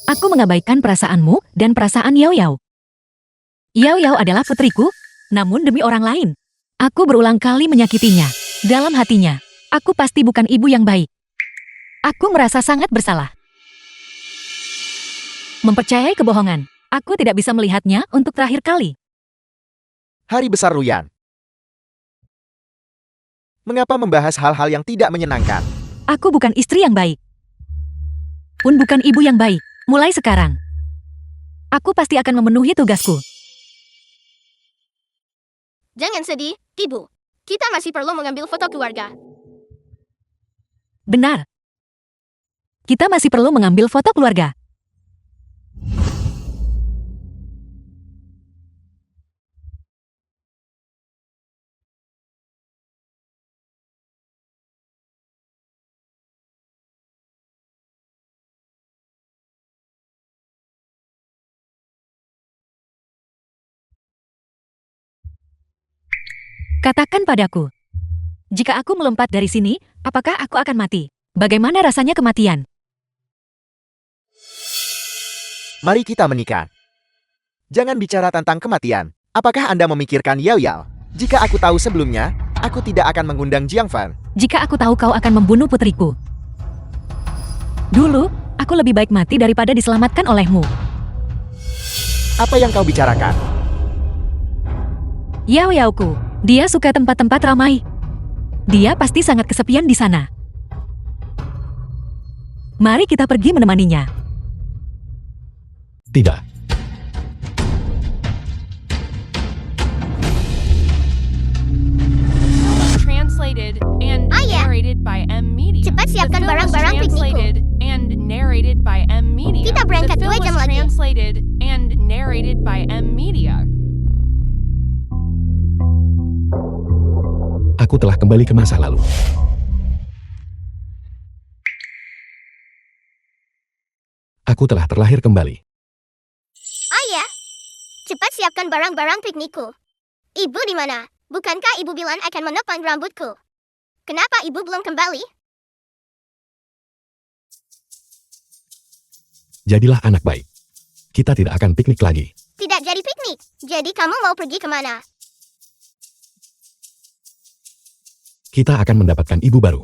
Aku mengabaikan perasaanmu dan perasaan Yao Yao. Yao Yao adalah putriku, namun demi orang lain. Aku berulang kali menyakitinya. Dalam hatinya, aku pasti bukan ibu yang baik. Aku merasa sangat bersalah. Mempercayai kebohongan, aku tidak bisa melihatnya untuk terakhir kali. Hari besar Ruyan. Mengapa membahas hal-hal yang tidak menyenangkan? Aku bukan istri yang baik. Pun bukan ibu yang baik. Mulai sekarang, aku pasti akan memenuhi tugasku. Jangan sedih, Ibu. Kita masih perlu mengambil foto keluarga. Benar. Kita masih perlu mengambil foto keluarga. Katakan padaku, jika aku melompat dari sini, apakah aku akan mati? Bagaimana rasanya kematian? Mari kita menikah. Jangan bicara tentang kematian. Apakah Anda memikirkan Yao Yao? Jika aku tahu sebelumnya, aku tidak akan mengundang Jiang Fan. Jika aku tahu kau akan membunuh putriku. Dulu, aku lebih baik mati daripada diselamatkan olehmu. Apa yang kau bicarakan? Yao Yaoku, Dia suka tempat-tempat ramai. Dia pasti sangat kesepian di sana. Mari kita pergi menemaninya. Tidak. Translated and Ayah, narrated by M Media. cepat siapkan The film was barang-barang piknikku. translated and narrated by M Media. Kita berangkat The 2 film jam was lagi. translated and narrated by M Media. Aku telah kembali ke masa lalu. Aku telah terlahir kembali. Ayah, cepat siapkan barang-barang piknikku. Ibu di mana? Bukankah ibu bilang akan menopang rambutku? Kenapa ibu belum kembali? Jadilah anak baik. Kita tidak akan piknik lagi. Tidak jadi piknik. Jadi kamu mau pergi kemana? Kita akan mendapatkan ibu baru.